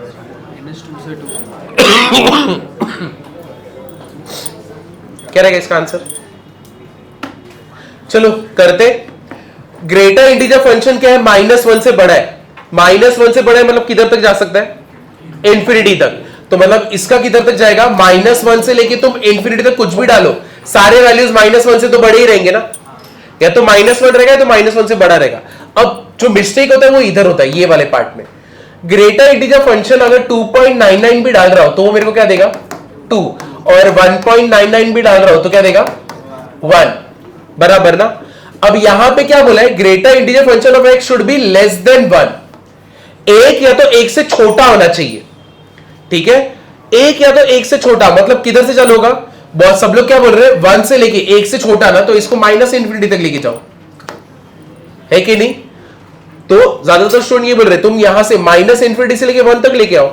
S1: क्या रहेगा इसका आंसर? चलो करते। ग्रेटर इंटीजर फंक्शन क्या है, -1 से बड़ा है। -1 से बड़ा है मतलब किधर तक जा सकता है, इंफिनिटी तक। तो मतलब इसका किधर तक जाएगा, -1 से लेके तुम इंफिनिटी तक कुछ भी डालो, सारे वैल्यूज -1 से तो बड़े ही रहेंगे ना, या तो -1 रहेगा तो -1 से बड़ा रहेगा। अब जो मिस्टेक होता है वो इधर होता है, ये वाले पार्ट में। ग्रेटर इंटीजर फंक्शन अगर 2.99 भी डाल रहा हो तो वो मेरे को क्या देगा, 2, और 1.99 भी डाल रहा हो तो क्या देगा, 1, बराबर ना। अब यहां पे क्या बोला है, greater integer function of x should be less then 1, एक या तो एक से छोटा होना चाहिए, ठीक है, एक या तो एक से छोटा, मतलब किधर से चालू होगा, बहुत सब लोग क्या बोल रहे हैं, 1 से लेके एक से छोटा ना, तो इसको -इंफिनिटी तक लेके जाओ, है कि नहीं? तो ज्यादातर स्टूडेंट ये बोल रहे तुम यहां से -इंफिनिटी से लेके 1 तक लेके आओ,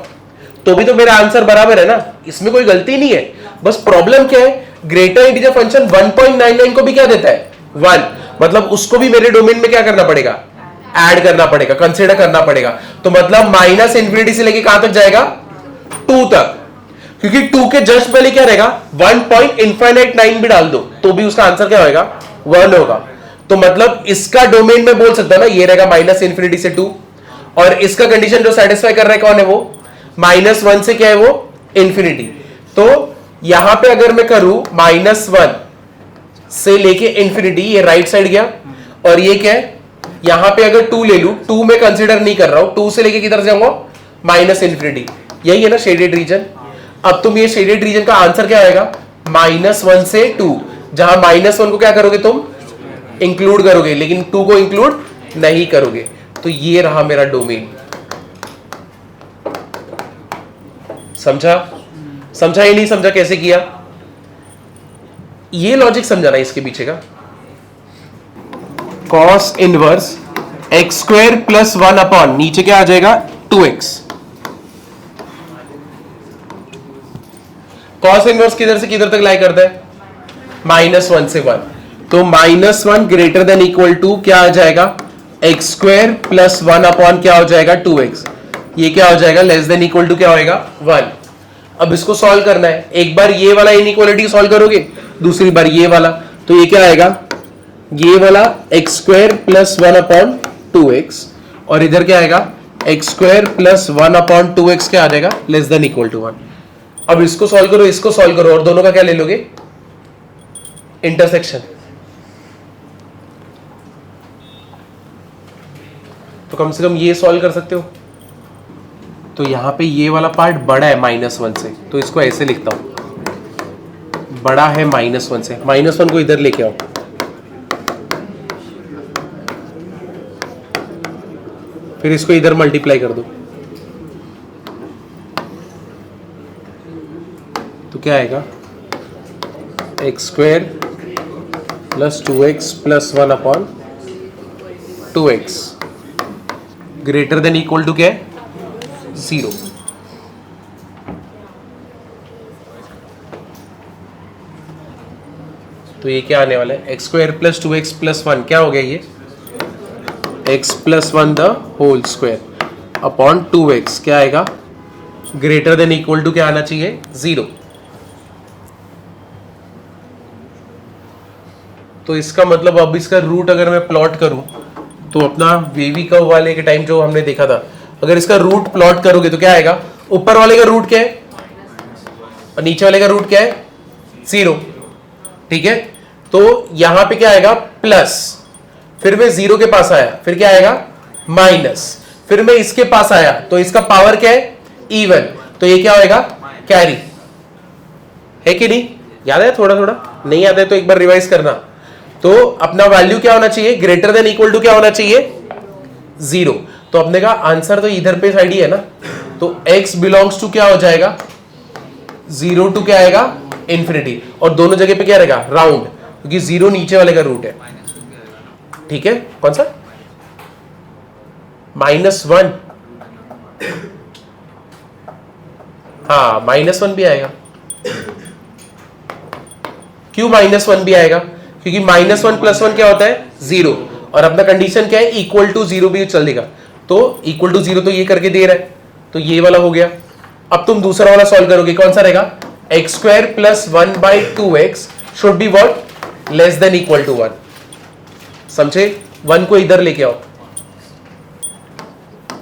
S1: तो भी तो मेरा आंसर बराबर है ना, इसमें कोई गलती नहीं है। बस प्रॉब्लम क्या है, ग्रेटर इंटीजर फंक्शन 1.99 को भी क्या देता है, 1, मतलब उसको भी मेरे डोमेन में क्या करना पड़ेगा, ऐड करना पड़ेगा, कंसीडर करना पड़ेगा। तो मतलब -इंफिनिटी से लेके कहां तक जाएगा, 2 तक, क्योंकि 2 के जस्ट पहले क्या रहेगा, 1.9 भी डाल दो तो भी उसका आंसर क्या होगा, 1 होगा। तो मतलब इसका डोमेन में बोल सकता ना, ये रहेगा -इंफिनिटी से 2, और इसका कंडीशन जो सेटिस्फाई कर रहा है कौन है, वो -1 से क्या है, वो इंफिनिटी। तो यहां पे अगर मैं करूं -1 से लेके इंफिनिटी, ये राइट साइड गया, और ये क्या है, यहां पे अगर 2 ले लूं, 2 में कंसीडर नहीं कर रहा हूं, 2 से लेके किधर जाऊंगा, -इंफिनिटी, यही है ना शेडेड रीजन। अब तुम ये शेडेड रीजन का आंसर क्या आएगा, -1 से 2, जहां -1 को क्या करोगे तुम, इंक्लूड करोगे, लेकिन 2 को इंक्लूड नहीं करोगे। तो ये रहा मेरा डोमेन, समझा? समझा या नहीं समझा, कैसे किया, ये लॉजिक समझाना इसके पीछे का। cos इनवर्स x² + 1 अपॉन नीचे क्या आ जाएगा, 2x। cos इनवर्स किधर से किधर तक लाई करता है, -1 से 1, तो -1 ग्रेटर देन इक्वल टू क्या आ जाएगा, x² + 1 अपॉन क्या हो जाएगा, 2x। ये क्या हो जाएगा, लेस देन इक्वल टू क्या होएगा, 1। अब इसको सॉल्व करना है, एक बार ये वाला इनइक्वालिटी सॉल्व करोगे, दूसरी बार ये वाला, तो ये क्या आएगा, ये वाला x² + 1 अपॉन 2x, और इधर क्या आएगा, x² + 1 अपॉन 2x क्या आ जाएगा, लेस देन इक्वल टू 1। अब इसको सॉल्व करो, इसको सॉल्व करो, और दोनों का क्या ले लोगे, इंटरसेक्शन। तो कम से कम ये सॉल्व कर सकते हो। तो यहां पे ये वाला पार्ट बड़ा है -1 से, तो इसको ऐसे लिखता हूं, बड़ा है -1 से, -1 को इधर लेके आओ, फिर इसको इधर मल्टीप्लाई कर दो, तो क्या आएगा, x² + 2x + 1 upon 2x greater than equal to क्या है, 0। तो ये क्या आने वाला है, x² + 2x + 1 क्या हो गया, ये x + 1 the whole square, upon 2x क्या आएगा, ग्रेटर देन इक्वल टू क्या आना चाहिए, 0। तो इसका मतलब अब इसका रूट अगर मैं प्लॉट करूं तो अपना वेवी कर्व वाले के टाइम जो हमने देखा था, अगर इसका रूट प्लॉट करोगे तो क्या आएगा, ऊपर वाले का रूट क्या है और नीचे वाले का रूट क्या है, 0। ठीक है, तो यहां पे क्या आएगा, प्लस, फिर मैं 0 के पास आया, फिर क्या आएगा, माइनस, फिर मैं इसके पास आया तो इसका पावर क्या है, इवन, तो ये क्या होएगा, कैरी। है कि नहीं, याद है, थोड़ा थोड़ा नहीं याद है तो एक बार रिवाइज करना। तो अपना वैल्यू क्या होना चाहिए, ग्रेटर देन इक्वल टू क्या होना चाहिए, 0। तो अपने का आंसर तो इधर पे साइड ही है ना, तो x बिलोंग्स टू क्या हो जाएगा, 0 टू क्या आएगा, इंफिनिटी, और दोनों जगह पे क्या रहेगा, राउंड, क्योंकि 0 नीचे वाले का रूट है। ठीक है, कौन सा, -1, हाँ -1 भी आएगा। क्यों -1 भी आएगा, क्योंकि -1 + 1 क्या होता है, 0, और अपना कंडीशन क्या है, इक्वल टू 0 भी चल देगा, तो इक्वल टू 0 तो ये करके दे रहा है, तो ये वाला हो गया। अब तुम दूसरा वाला सॉल्व करोगे, कौन सा रहेगा, x² + 1/2x should be what, less than equal to 1। समझे, 1 को इधर लेके आओ,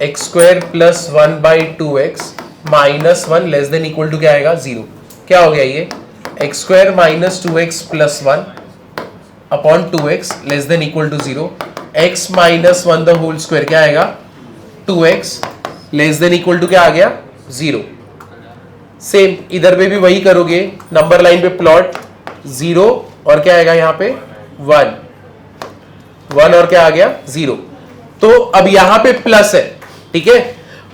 S1: x² + 1/2x -1 less than equal to क्या आएगा, 0। क्या हो गया ये, x² - 2x + 1 upon 2x less than equal to 0, x - 1 the whole square क्या आएगा, 2x less than equal to क्या आ गया, 0। सेम इधर पे भी वही करोगे, नंबर लाइन पे प्लॉट, 0 और क्या आएगा यहाँ पे, 1 और क्या आ गया, 0। तो अब यहाँ पे प्लस है, ठीक है,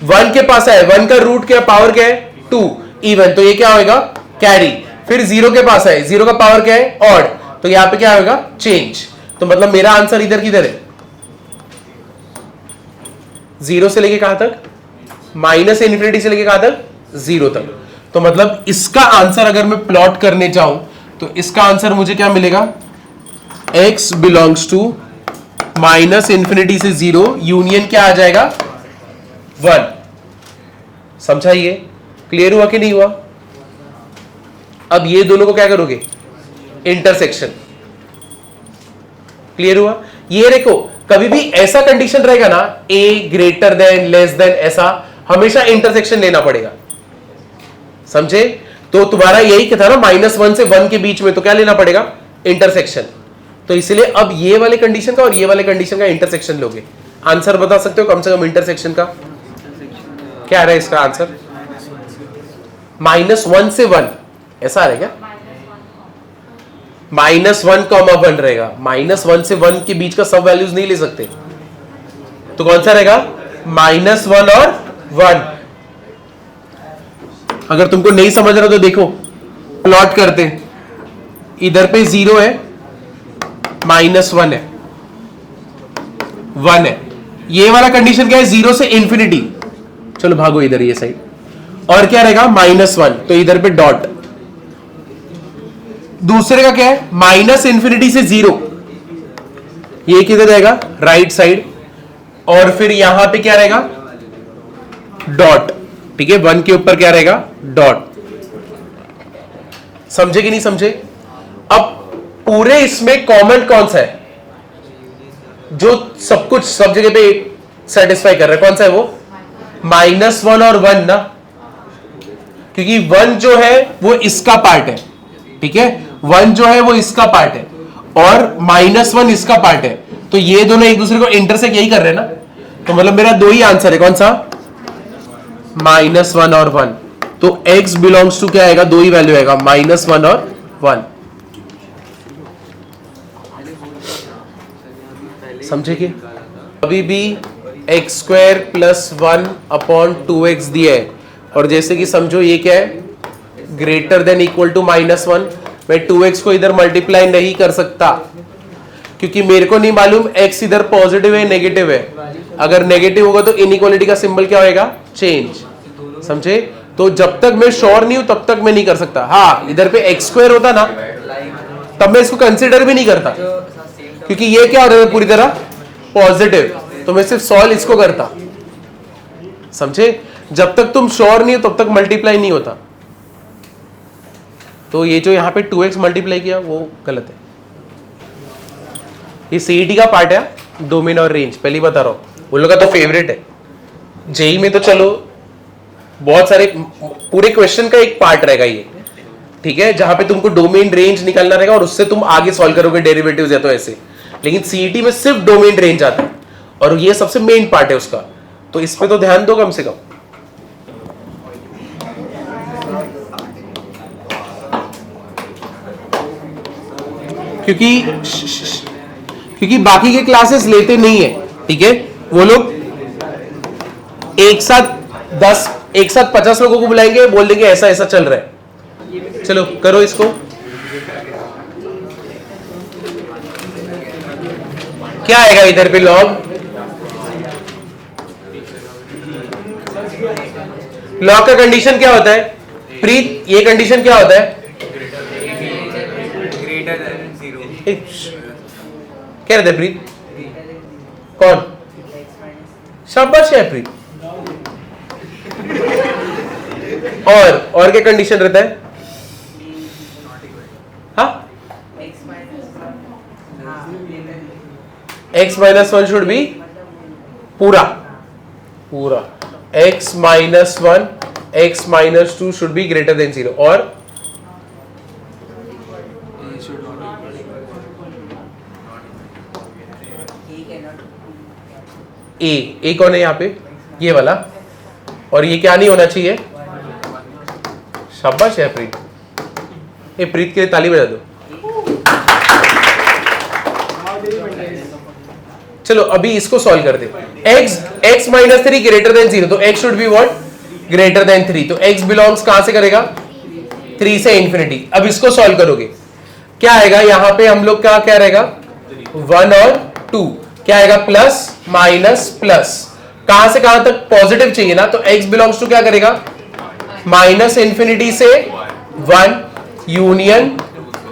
S1: 1 के पास है, 1 का रूट क्या, पावर क्या है, 2, इवन, तो ये क्या होगा, कैरी। फिर 0 के पास है, 0 का पावर क्या है, ऑड, तो यहाँ पे क्या होगा, चेंज। तो मतलब मेरा आंसर इधर किधर है, 0 से लेके कहां तक, -∞ से लेके कहां तक, 0 तक। तो मतलब इसका आंसर अगर मैं प्लॉट करने जाऊं तो इसका आंसर मुझे क्या मिलेगा, x बिलोंग्स टू -∞ से 0 यूनियन क्या आ जाएगा, 1। समझा, ये क्लियर हुआ कि नहीं हुआ। अब ये दोनों को क्या करोगे, इंटरसेक्शन। क्लियर हुआ, ये देखो कभी भी ऐसा कंडीशन रहेगा ना, a greater than less than, ऐसा हमेशा इंटरसेक्शन लेना पड़ेगा। समझे, तो तुम्हारा यही क्या था ना, -1 से 1 के बीच में, तो क्या लेना पड़ेगा, इंटरसेक्शन। तो इसलिए अब ये वाले कंडीशन का और ये वाले कंडीशन का इंटरसेक्शन लोगे। आंसर बता सकते हो कम से कम इंटरसेक्शन का क्या आ रहा है, इसका आंसर -1 से 1 ऐसा आ रहा है क्या, -1, 1 रहेगा, -1 से 1 के बीच का सब वैल्यूज नहीं ले सकते, तो कौन सा रहेगा, -1 और 1। अगर तुमको नहीं समझ रहा तो देखो, प्लॉट करते, इधर पे 0 है, -1 है, 1 है, ये वाला कंडीशन क्या है, 0 से इंफिनिटी, चलो भागो इधर ये साइड, और क्या रहेगा, -1, तो इधर पे डॉट। दूसरे का क्या है, -∞ से 0, ये किधर जाएगा, राइट साइड, और फिर यहां पे क्या रहेगा, डॉट। ठीक है, 1 के ऊपर क्या रहेगा, डॉट। समझे कि नहीं समझे। अब पूरे इसमें कॉमन कौन सा है, जो सब कुछ सब जगह पे सेटिस्फाई कर रहा है, कौन सा है वो, -1 और 1 ना, क्योंकि 1 जो है वो इसका पार्ट है, ठीक है, 1 जो है वो इसका पार्ट है और -1 इसका पार्ट है, तो ये दोनों एक दूसरे को इंटरसेक्ट यही कर रहे हैं ना। तो मतलब मेरा दो ही आंसर है, कौन सा, -1 और 1। तो x बिलोंग्स टू क्या आएगा, दो ही वैल्यू आएगा, -1 और 1। समझे कि अभी भी x² + 1/2x दिया है, और जैसे कि समझो ये क्या है, ग्रेटर देन इक्वल टू -1, मैं 2x को इधर मल्टीप्लाई नहीं कर सकता क्योंकि मेरे को नहीं मालूम x इधर पॉजिटिव है नेगेटिव है। अगर नेगेटिव होगा तो इनइक्वालिटी का सिंबल क्या होएगा, चेंज। समझे, तो जब तक मैं श्योर नहीं हूं तब तक मैं नहीं कर सकता। हाँ, इधर पे x² होता ना तब मैं इसको कंसिडर भी नहीं करता, क्योंकि ये क्या हो रहा है पूरी तरह पॉजिटिव, तो मैं सिर्फ सॉल्व इसको करता। समझे? जब तक तुम श्योर नहीं हो तब तक मल्टीप्लाई नहीं होता। तो ये जो यहाँ पे 2x मल्टीप्लाई किया वो गलत है। ये सीईटी का पार्ट है, डोमेन और रेंज, पहले बता रहा हूं, उन लोग का तो फेवरेट है। जेई में तो चलो बहुत सारे पूरे क्वेश्चन का एक पार्ट रहेगा ये, ठीक है, जहां पे तुमको डोमेन रेंज निकालना रहेगा और उससे तुम आगे सॉल्व करोगे डेरिवेटिव्स या तो ऐसे। लेकिन सीईटी में सिर्फ डोमेन रेंज आता है और ये सबसे मेन पार्ट है उसका, तो इस पे तो ध्यान दो कम से कम। क्योंकि बाकी के क्लासेस लेते नहीं है, ठीक है, वो लोग एक साथ 50 लोगों को बुलाएंगे, बोल देंगे ऐसा ऐसा चल रहा है। चलो करो इसको। क्या आएगा इधर पे लॉग? लॉग का कंडीशन क्या होता है प्रीत? ये कंडीशन क्या होता है? क्या रहता है प्रीत? कौन? शाबाश है प्रीत। और क्या कंडीशन रहता है? हाँ, x माइनस 1 शुड बी पूरा x minus 1 x minus 2 should be greater than 0 और ए कौन है यहाँ पे? ये वाला। और ये क्या नहीं होना चाहिए? शाबाश है प्रीत। ये प्रीत के लिए ताली बजा दो। चलो अभी इसको सॉल्व करते हैं। x माइनस 3 ग्रेटर देन 0, तो x should be what? Greater then 3। तो x बिलोंग्स कहां से करेगा? 3 से इंफिनिटी। अब इसको सॉल्व करोगे क्या आएगा? यहां पे हम लोग क्या रहेगा? 1 और 2 क्या आएगा? प्लस माइनस प्लस, कहां से कहां तक पॉजिटिव चाहिए ना, तो x बिलोंग्स टू क्या करेगा? माइनस इंफिनिटी से 1 यूनियन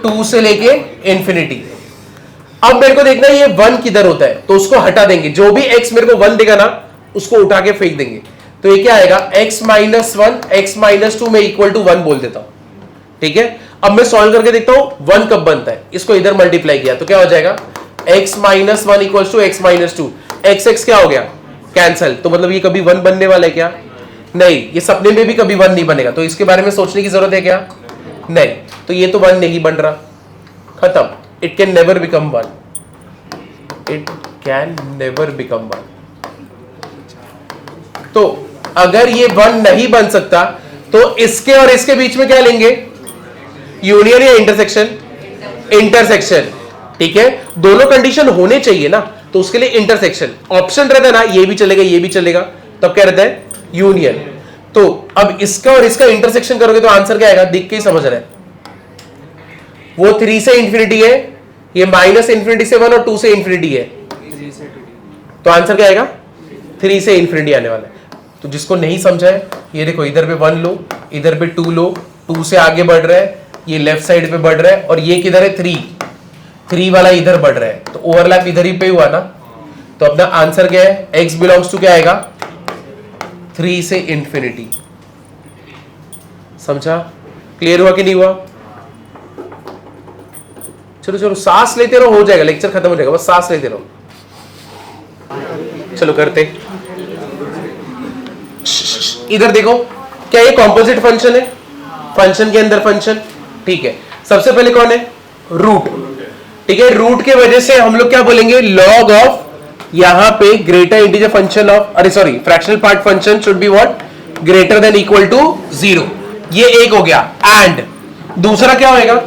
S1: 2 से लेके इंफिनिटी। अब मेरे को देखना ये 1 किधर होता है, तो उसको हटा देंगे। जो भी x मेरे को 1 देगा ना उसको उठा के फेंक देंगे। तो ये क्या आएगा? x माइनस 1 x माइनस 2 में इक्वल टू 1 बोल देता हूं, ठीक है। अब मैं सॉल्व करके देखता हूं 1 कब बनता है। इसको इधर मल्टीप्लाई किया तो क्या हो जाएगा? x minus 1 equal to x minus 2। x क्या हो गया? कैंसल। तो मतलब ये कभी 1 बनने वाला है क्या? नहीं, ये सपने में भी कभी 1 नहीं बनेगा। तो इसके बारे में सोचने की जरूरत है क्या? नहीं। तो ये तो 1 नहीं बन रहा, खत्म। It can never become 1। It can never become 1। तो अगर ये 1 नहीं बन सकता तो इसके और इसके बीच में क्या लेंगे? यूनियन या इंटरसेक्शन? इंटरसेक्शन, ठीक है। दोनों कंडीशन होने चाहिए ना, तो उसके लिए इंटरसेक्शन ऑप्शन रहता है ना, ये भी चलेगा ये भी चलेगा, तब क्या रहता है? यूनियन। तो अब इसका और इसका इंटरसेक्शन करोगे तो आंसर क्या आएगा? देख के ही समझ रहे हैं। वो 3 से इंफिनिटी है, ये माइनस इंफिनिटी से 1 और 2 से इंफिनिटी है, तो आंसर क्या आएगा? 3 से इंफिनिटी आने वाला है। तो जिसको नहीं समझा है ये देखो, इधर पे 1 लो, इधर पे 2 लो, 2 से आगे बढ़ रहा है, ये लेफ्ट साइड पे बढ़ रहा है, और ये किधर है? 3 वाला इधर बढ़ रहा है, तो ओवरलैप इधर ही पे हुआ ना। तो अपना आंसर क्या है? x बिलोंग्स टू क्या आएगा? 3 से इंफिनिटी। समझा? क्लियर हुआ कि नहीं हुआ? चलो चलो सांस लेते रहो, हो जाएगा, लेक्चर खत्म हो जाएगा, बस सांस लेते रहो। चलो करते। इधर देखो, क्या ये कॉम्पोजिट फंक्शन है? फंक्शन के अंदर फंक्शन, ठीक है। सबसे पहले कौन है? रूट, ठीक है। रूट के वजह से हम लोग क्या बोलेंगे? लॉग ऑफ, यहां पे ग्रेटर इंटीजर फंक्शन ऑफ, अरे sorry, fractional part function should be what? Greater than equal to 0। ये एक हो गया। एंड दूसरा क्या होएगा?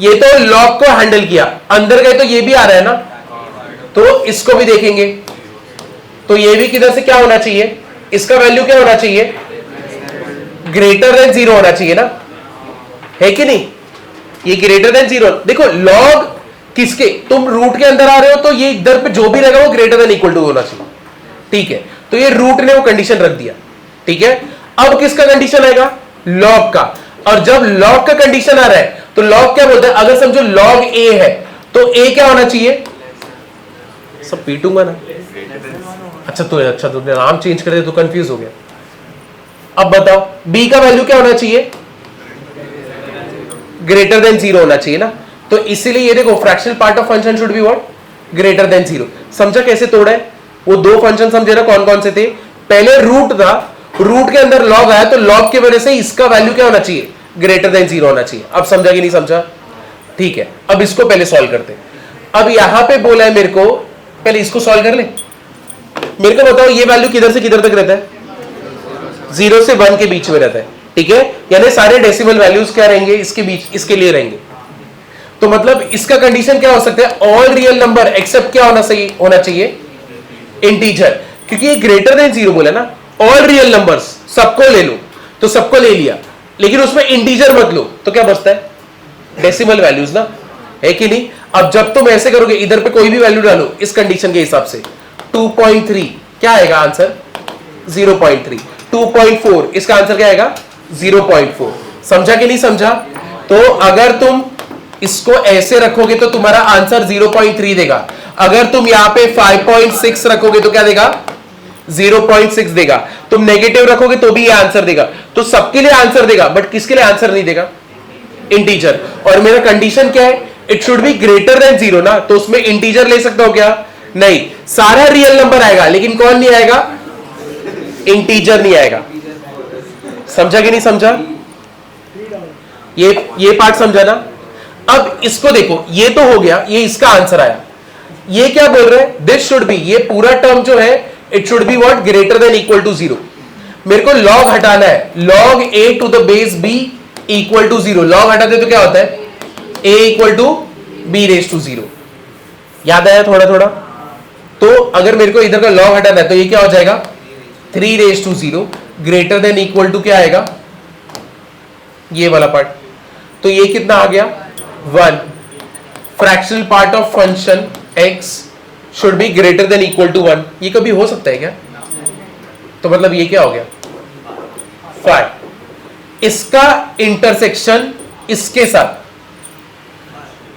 S1: ये तो लॉग को हैंडल किया, अंदर गए तो ये भी आ रहा है ना, तो इसको भी देखेंगे। तो ये भी किधर से क्या होना चाहिए? इसका वैल्यू क्या होना चाहिए? ग्रेटर देन 0 होना चाहिए ना, है कि नहीं? ये ग्रेटर देन 0। देखो लॉग किसके, तुम रूट के अंदर आ रहे हो तो ये इधर पे जो भी रहेगा वो ग्रेटर देन इक्वल टू होना चाहिए, ठीक है। तो ये रूट ने वो कंडीशन रख दिया, ठीक है। अब किसका कंडीशन आएगा? लॉग का। और जब लॉग का कंडीशन आ रहा है तो लॉग क्या बोलता है? अगर समझो लॉग ए है तो ए क्या होना चाहिए? सब पीटूंगा ना, अच्छा तुमने नाम चेंज कर दिया तो कंफ्यूज हो गया। अब बताओ b का वैल्यू क्या होना चाहिए, ग्रेटर देन 0 होना चाहिए ना, तो इसीलिए ये देखो fractional part of function should be what, greater than 0। समझा कैसे तोड़ा है? वो दो फंक्शन समझे ना कौन कौन से थे? पहले रूट था, रूट के अंदर लॉग आया तो लॉग की वजह से इसका वैल्यू क्या होना चाहिए, ग्रेटर देन 0 होना चाहिए। अब समझा कि नहीं समझा? ठीक है, अब इसको पहले सॉल्व करते हैं। अब यहां पे बोला है मेरे को पहले इसको सॉल्व कर ले। मेरे को बताओ ये वैल्यू किधर से किधर तक रहता है, 0 से 1 के बीच में रहता है, ठीक है, यानी सारे डेसिमल वैल्यूज क्या रहेंगे इसके बीच, इसके लिए रहेंगे। तो मतलब इसका कंडीशन क्या हो सकता है, ऑल रियल नंबर एक्सेप्ट क्या होना चाहिए इंटीजर, क्योंकि ये ग्रेटर देन 0 बोला ना, ऑल रियल नंबर्स सबको ले लो, तो सबको ले लिया, लेकिन उसमें इंटीजर मत लो, तो क्या बचता है, डेसिमल वैल्यूज ना, है कि नहीं? अब जब तुम ऐसे करोगे इधर पे कोई भी वैल्यू डालो इस कंडीशन के हिसाब से, 2.3 क्या आएगा आंसर, 0.3, 2.4 इसका आंसर क्या आएगा, 0.4। समझा कि नहीं समझा? तो अगर तुम इसको ऐसे रखोगे तो तुम्हारा आंसर 0.3 देगा, अगर तुम यहां पे 5.6 रखोगे तो क्या देगा, 0.6 देगा, तुम नेगेटिव रखोगे तो भी ये आंसर देगा, तो सबके लिए आंसर देगा, बट किसके लिए आंसर नहीं देगा, इंटीजर। और मेरा कंडीशन क्या है, it should be greater than 0 ना, तो उसमें इंटीजर ले सकता हो क्या, नहीं, सारा रियल नंबर आएगा लेकिन कौन नहीं आएगा, इंटीजर नहीं आएगा। समझा कि नहीं समझा? ये पार्ट समझा ना? अब इसको देखो, ये तो हो गया, ये इसका आंसर आया। ये क्या बोल रहे हैं, दिस शुड बी, ये पूरा टर्म जो है it should be what, greater than equal to 0। मेरे को लॉग हटाना है, log a to the base b equal to 0, log हटाते तो क्या होता है, a equal to b raise to 0। याद आया थोड़ा थोड़ा? तो अगर मेरे को इधर का लॉग हटाना है तो ये क्या हो जाएगा, 3 raise to 0 greater than equal to क्या आएगा, ये वाला पार्ट, तो ये कितना आ गया, 1। Fractional part of function x should be greater than equal to 1। ये कभी हो सकता है क्या? तो मतलब ये क्या हो गया, 5। इसका इंटरसेक्शन इसके साथ,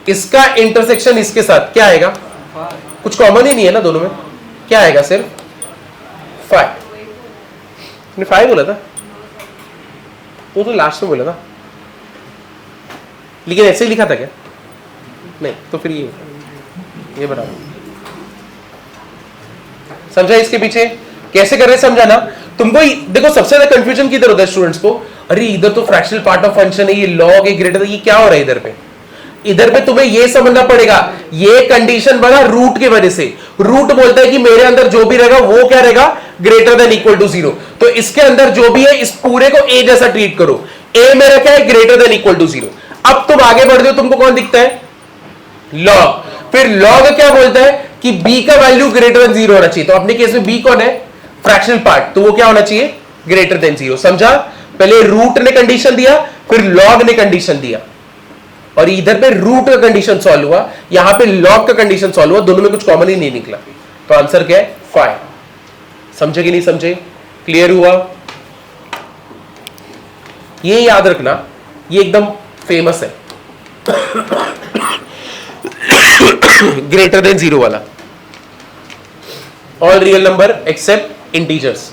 S1: इसका इंटरसेक्शन इसके साथ क्या आएगा, कुछ कॉमन ही नहीं है ना दोनों में, क्या आएगा, सिर्फ 5। 5 बोला था, वो तो लास्ट में बोला था, लेकिन ऐसे ही लिखा था क्या, नहीं, तो फिर ये बराबर। समझा इसके पीछे कैसे कर रहे हैं, समझा ना? तुमको देखो सबसे ज्यादा कंफ्यूजन किधर होता है स्टूडेंट्स को, अरे इधर तो फ्रैक्शनल पार्ट ऑफ फंक्शन है, ये लॉग है ग्रेटर, ये क्या हो रहा है इधर पे? इधर पे तुम्हें ये समझना पड़ेगा, ये कंडीशन बना रूट की वजह से, रूट बोलता है कि मेरे अंदर जो भी रहेगा वो क्या रहेगा, ग्रेटर देन इक्वल टू 0। तो इसके अंदर जो भी है इस पूरे को a जैसा ट्रीट करो, a मेरा क्या है, ग्रेटर देन इक्वल टू 0। अब तुम आगे बढ़ रहे हो, तुमको कौन दिखता है, लॉग। फिर लॉग क्या बोलता है कि b का वैल्यू ग्रेटर देन 0 होना चाहिए, तो अपने केस में b कौन है, फ्रैक्शनल पार्ट, तो वो क्या होना चाहिए, ग्रेटर देन 0। समझा? पहले रूट ने कंडीशन दिया, फिर लॉग ने कंडीशन दिया, और इधर पे रूट का कंडीशन सॉल्व हुआ, यहां पे लॉग का कंडीशन सॉल्व हुआ, दोनों में कुछ कॉमन ही नहीं निकला, तो आंसर क्या है, 5। समझे कि नहीं समझे? क्लियर हुआ? ये याद रखना, ये एकदम फेमस है ग्रेटर देन 0 वाला, all real number except integers.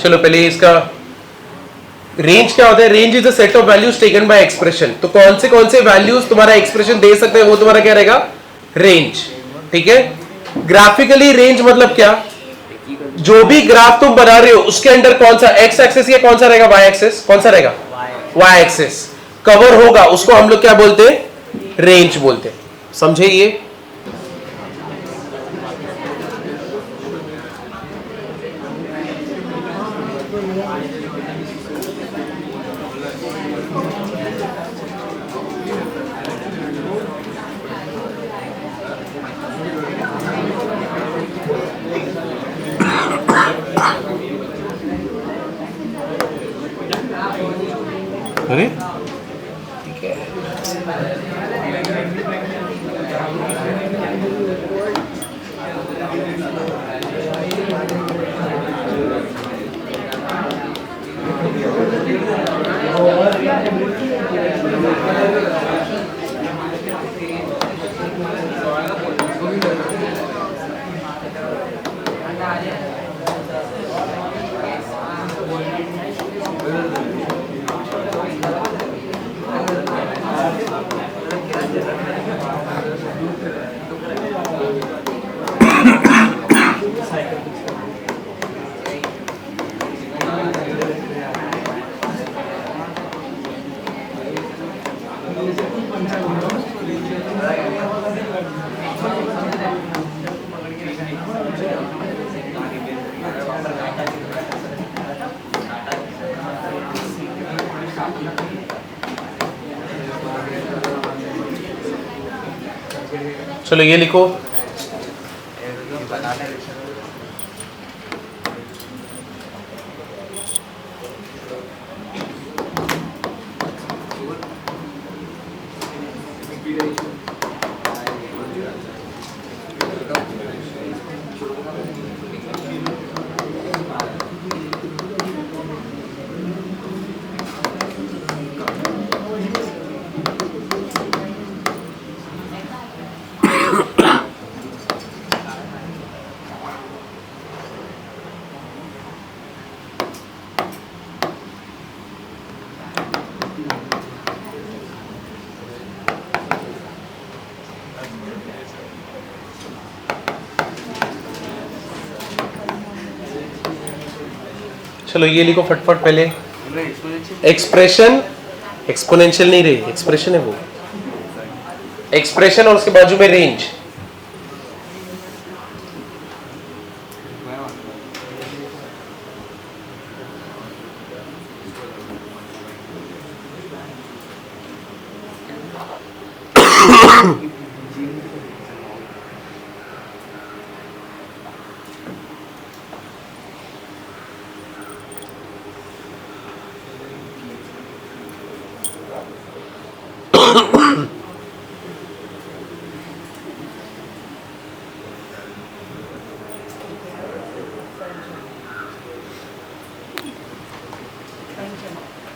S1: चलो पहले इसका रेंज क्या होता है, range is the set of values taken by expression. तो कौन से वैल्यूज तुम्हारा एक्सप्रेशन दे सकते हैं, वो तुम्हारा क्या रहेगा, रेंज। ठीक है, ग्राफिकली रेंज मतलब क्या, जो भी ग्राफ तुम बना रहे हो उसके अंडर कौन सा एक्स एक्सिस या कौन सा रहेगा वाई एक्सिस, कौन सा रहेगा वाई एक्सिस कवर होगा, उसको हम लोग क्या बोलते हैं, रेंज बोलते हैं। समझे ये? अरे ठीक है, चलो ये लिखो, चलो ये लिखो फटफट पहले। एक्सप्रेशन, एक्सपोनेंशियल नहीं रही, एक्सप्रेशन है वो, एक्सप्रेशन और उसके बाजू में रेंज।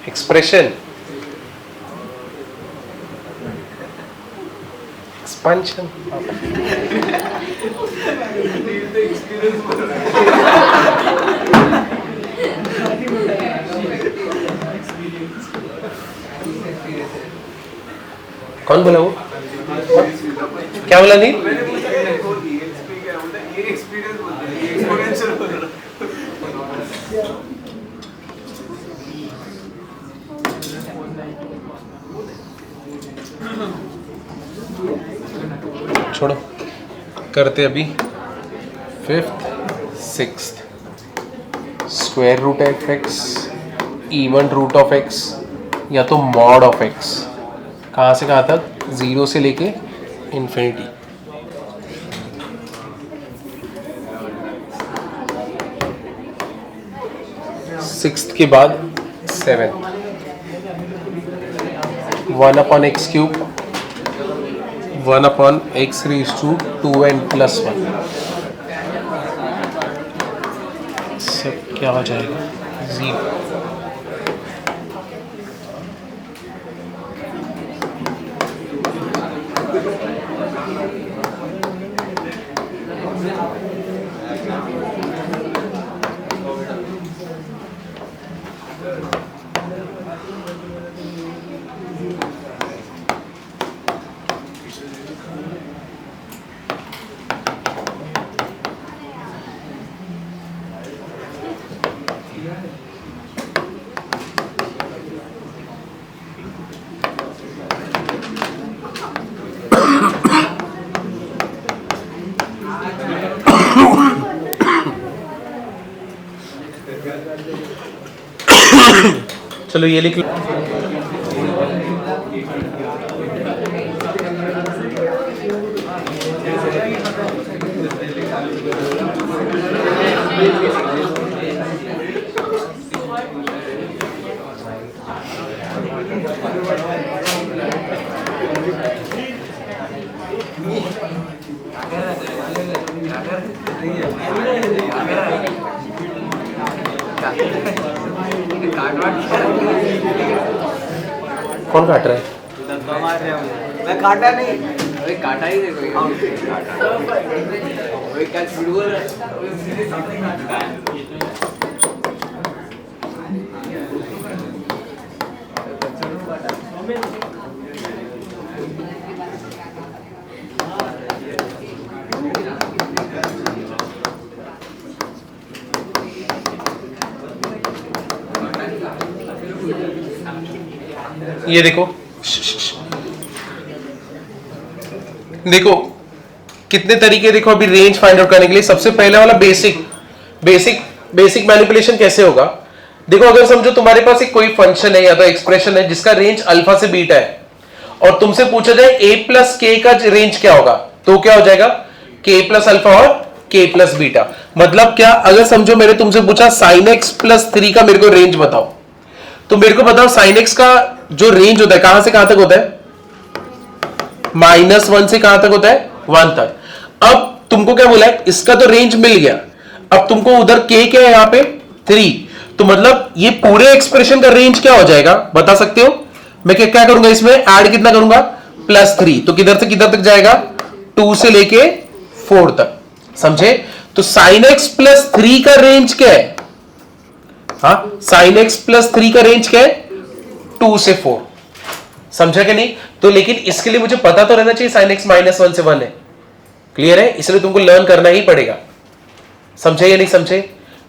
S1: एक्सप्रेशन, एक्सपेंशन, कौन बोला वो, क्या बोला नील? छोड़ो, करते अभी fifth sixth. Square root of x, even root of x, या तो मॉड ऑफ एक्स। कहाँ से कहाँ तक? 0 से लेके इन्फिनिटी। सिक्स्थ के बाद 7, 1/x³, 1/x⁴²n+1। सब क्या हो जाएगा? 0। चलो ये लिख लो। कौन काट रहा है?
S2: मैं काटा नहीं, अरे काटा ही देखो, अरे क्या झूठ बोल रहा है।
S1: ये देखो, देखो कितने तरीके, देखो अभी रेंज फाइंड आउट करने के लिए। सबसे पहले वाला बेसिक मैनिपुलेशन कैसे होगा? देखो अगर समझो तुम्हारे पास एक कोई फंक्शन है या तो एक्सप्रेशन है जिसका रेंज अल्फा से बीटा है और तुमसे पूछा जाए a प्लस के का रेंज क्या होगा, तो क्या हो जाएगा? k प्लस अल्फा और k प्लस बीटा। मतलब क्या, अगर समझो मैंने तुमसे पूछा sin x प्लस 3 का मेरे को रेंज बताओ, तो मेरे को बताओ sin x का जो रेंज होता है कहां से कहां तक होता है? -1 से कहां तक होता है? 1 तक। अब तुमको क्या बोला है? इसका तो रेंज मिल गया, अब तुमको उधर k क्या है यहां पे? 3। तो मतलब ये पूरे एक्सप्रेशन का रेंज क्या हो जाएगा, बता सकते हो? मैं क्या करूंगा इसमें? ऐड कितना करूंगा? +3। तो किधर से किधर तक जाएगा? 2 से लेके 4 तक। समझे? तो sin x प्लस 3 का रेंज क्या है? हाँ, sin x प्लस 3 का रेंज क्या है? 2 से 4। समझा कि नहीं? तो लेकिन इसके लिए मुझे पता तो रहना चाहिए sin x -1 से 1 है। क्लियर है? इसलिए तुमको लर्न करना ही पड़ेगा। समझे या नहीं समझे?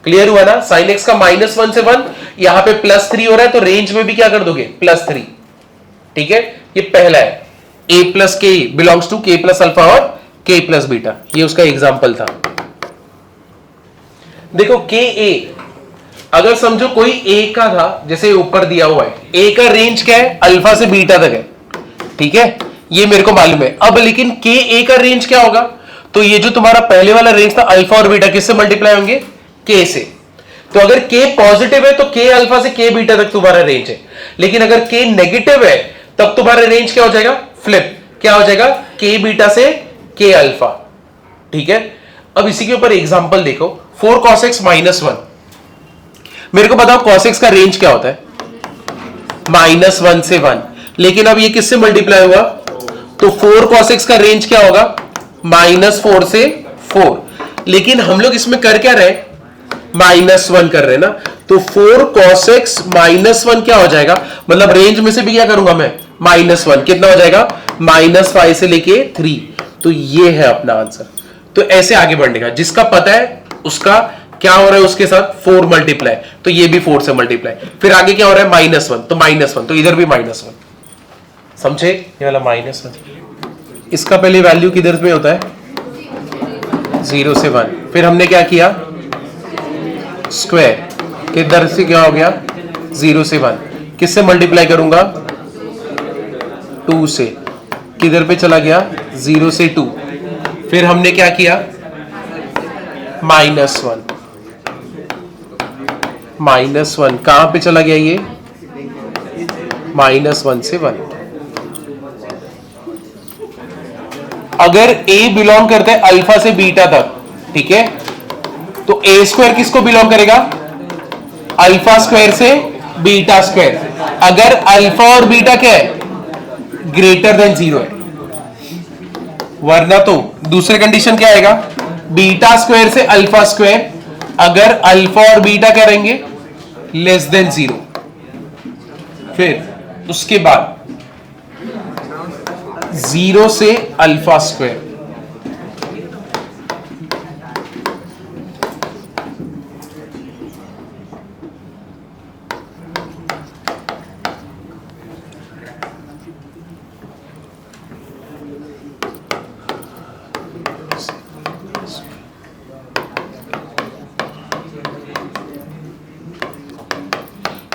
S1: क्लियर हुआ ना? sin x का -1 से 1, यहां पे +3 हो रहा है, तो रेंज में भी क्या कर दोगे? +3। ठीक है, ये पहला है। a प्लस के belongs to k plus alpha और k प्लस बीटा, ये उसका एग्जाम्पल था। देखो के ए, अगर समझो कोई a का था, जैसे ऊपर दिया हुआ है, a का रेंज क्या है? अल्फा से बीटा तक है। ठीक है, ये मेरे को मालूम है। अब लेकिन के ए का रेंज क्या होगा? तो ये जो तुम्हारा पहले वाला रेंज था अल्फा और बीटा, किससे मल्टीप्लाई होंगे? के से। तो अगर के पॉजिटिव है तो के अल्फा से के बीटा तक तुम्हारा रेंज है, लेकिन अगर के नेगेटिव है तब तुम्हारा रेंज क्या हो जाएगा? फ्लिप। क्या हो जाएगा? के बीटा से के अल्फा। ठीक है, अब इसी के ऊपर एग्जांपल देखो। 4 cos x -1, मेरे को बताओ cos x का रेंज क्या होता है? -1 से 1। लेकिन अब ये किससे मल्टीप्लाई हुआ? तो 4 cos x का रेंज क्या होगा? -4 से 4। लेकिन हम लोग इसमें कर क्या रहे? -1 कर रहे ना, तो 4 cos x -1 क्या हो जाएगा? मतलब रेंज में से भी क्या करूंगा मैं? -1। कितना हो जाएगा? -5 से लेके 3। तो ये है अपना आंसर। तो ऐसे आगे बढ़ने का, जिसका पता है उसका क्या हो रहा है उसके साथ 4 मल्टीप्लाई, तो ये भी 4 से मल्टीप्लाई। फिर आगे क्या हो रहा है? -1, तो -1, तो इधर भी -1। समझे? ये वाला -1, इसका पहले वैल्यू किधर में होता है? 0 से 1। फिर हमने क्या किया? स्क्वायर। किधर से क्या हो गया? 0 से 1। किससे मल्टीप्लाई करूंगा? 2 से। किधर पे चला गया? 0 से 2। फिर हमने क्या किया? -1। -1 कहां पे चला गया? ये -1 से 1। अगर a बिलोंग करता है अल्फा से बीटा तक, ठीक है, तो a स्क्वायर किसको बिलोंग करेगा? अल्फा स्क्वायर से बीटा स्क्वायर। अगर अल्फा और बीटा क्या है? ग्रेटर देन 0 है, वरना तो दूसरे कंडीशन क्या आएगा? बीटा स्क्वायर से अल्फा स्क्वायर, अगर अल्फा और बीटा क्या रहेंगे? Less than 0। फिर उसके बाद 0 से अल्फा स्क्वायर।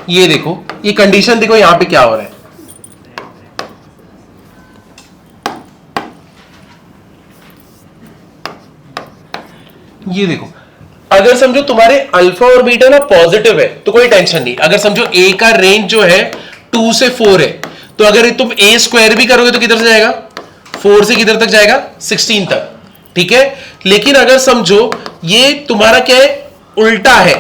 S1: ये देखो, ये कंडीशन देखो यहां पे क्या हो रहा है। ये देखो, अगर समझो तुम्हारे अल्फा और बीटा ना पॉजिटिव है तो कोई टेंशन नहीं। अगर समझो ए का रेंज जो है 2 से 4 है, तो अगर तुम ए स्क्वायर भी करोगे तो किधर से जाएगा, 4 से किधर तक जाएगा, 16 तक, ठीक है। लेकिन अगर समझो ये तुम्हारा क्या है, उल्टा है,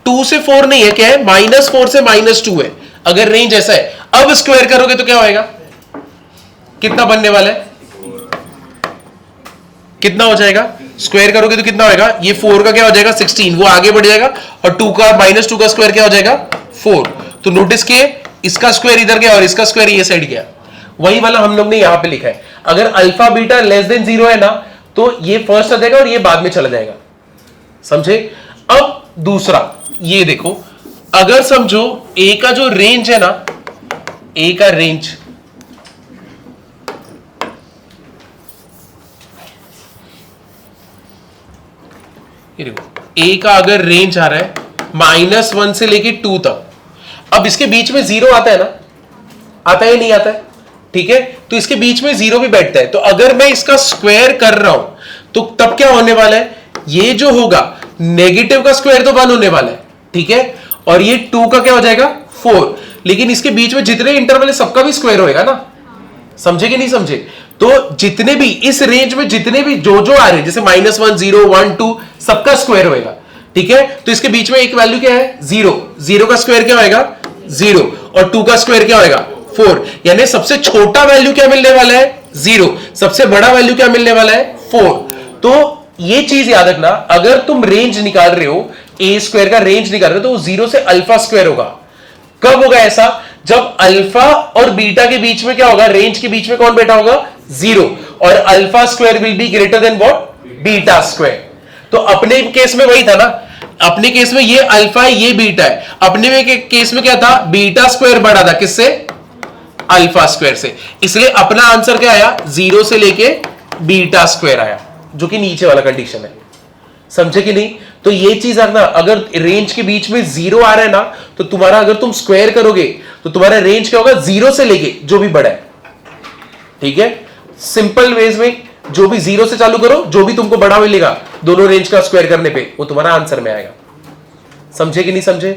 S1: 2 से 4 नहीं है, क्या है, -4 से -2 है। अगर रेंज ऐसा है, अब स्क्वायर करोगे तो क्या होएगा, कितना बनने वाला है, कितना हो जाएगा, स्क्वायर करोगे तो कितना होएगा, ये 4 का क्या हो जाएगा 16, वो आगे बढ़ जाएगा, और 2 का -2 का स्क्वायर क्या हो जाएगा 4। तो नोटिस किए, इसका स्क्वायर इधर गया और इसका स्क्वायर ये साइड गया। वही वाला हम लोग ने यहां पे लिखा है। अगर अल्फा बीटा लेस देन 0 है ना, तो ये फर्स्ट आ जाएगा और ये बाद में चला जाएगा, समझे। अब दूसरा ये देखो, अगर समझो ए का जो रेंज है ना, ए का रेंज, ये देखो, ए का अगर रेंज आ रहा है -1 से लेके 2 तक, अब इसके बीच में 0 आता है ना, आता है नहीं आता है, ठीक है, तो इसके बीच में 0 भी बैठता है। तो अगर मैं इसका स्क्वायर कर रहा हूं तो तब क्या होने वाला है, ये जो होगा नेगेटिव का स्क्वायर तो 1 होने वाला है, ठीक है, और ये 2 का क्या हो जाएगा 4, लेकिन इसके बीच में जितने इंटरवल है सबका भी स्क्वायर होएगा ना, समझे कि नहीं समझे। तो जितने भी इस रेंज में जितने भी जो जो आ रहे हैं, जैसे -1, 0, 1, 2, सबका स्क्वायर होएगा, ठीक है। तो इसके बीच में एक वैल्यू क्या है 0, 0 का स्क्वायर क्या होएगा 0, और 2 का स्क्वायर क्या होएगा 4, यानी सबसे छोटा वैल्यू क्या मिलने वाला है 0, सबसे बड़ा वैल्यू क्या मिलने वाला है 4। तो ये चीज याद रखना, अगर तुम रेंज निकाल रहे हो, ए स्क्वायर का रेंज निकाल रहे हो, तो वो 0 से अल्फा स्क्वायर होगा। कब होगा ऐसा, जब अल्फा और बीटा के बीच में क्या होगा, रेंज के बीच में कौन बैठा होगा 0, और alpha square will be greater then what, beta square. तो अपने केस में वही था ना, अपने केस में ये अल्फा है, ये बीटा है, अपने में केस में क्या था, बीटा स्क्वायर बड़ा था किससे, अल्फा स्क्वायर से, इसलिए अपना आंसर क्या आया 0 से लेके बीटा स्क्वायर आया, जो कि नीचे वाला कंडीशन है, समझे कि नहीं। तो ये चीज रखना, अगर रेंज के बीच में 0 आ रहा है ना, तो तुम्हारा अगर तुम स्क्वायर करोगे तो तुम्हारा रेंज क्या होगा 0 से लेके जो भी बड़ा है, ठीक है। सिंपल वेज में जो भी 0 से चालू करो, जो भी तुमको बड़ा मिलेगा दोनों रेंज का स्क्वायर करने पे, वो तुम्हारा आंसर में आएगा, समझे कि नहीं समझे।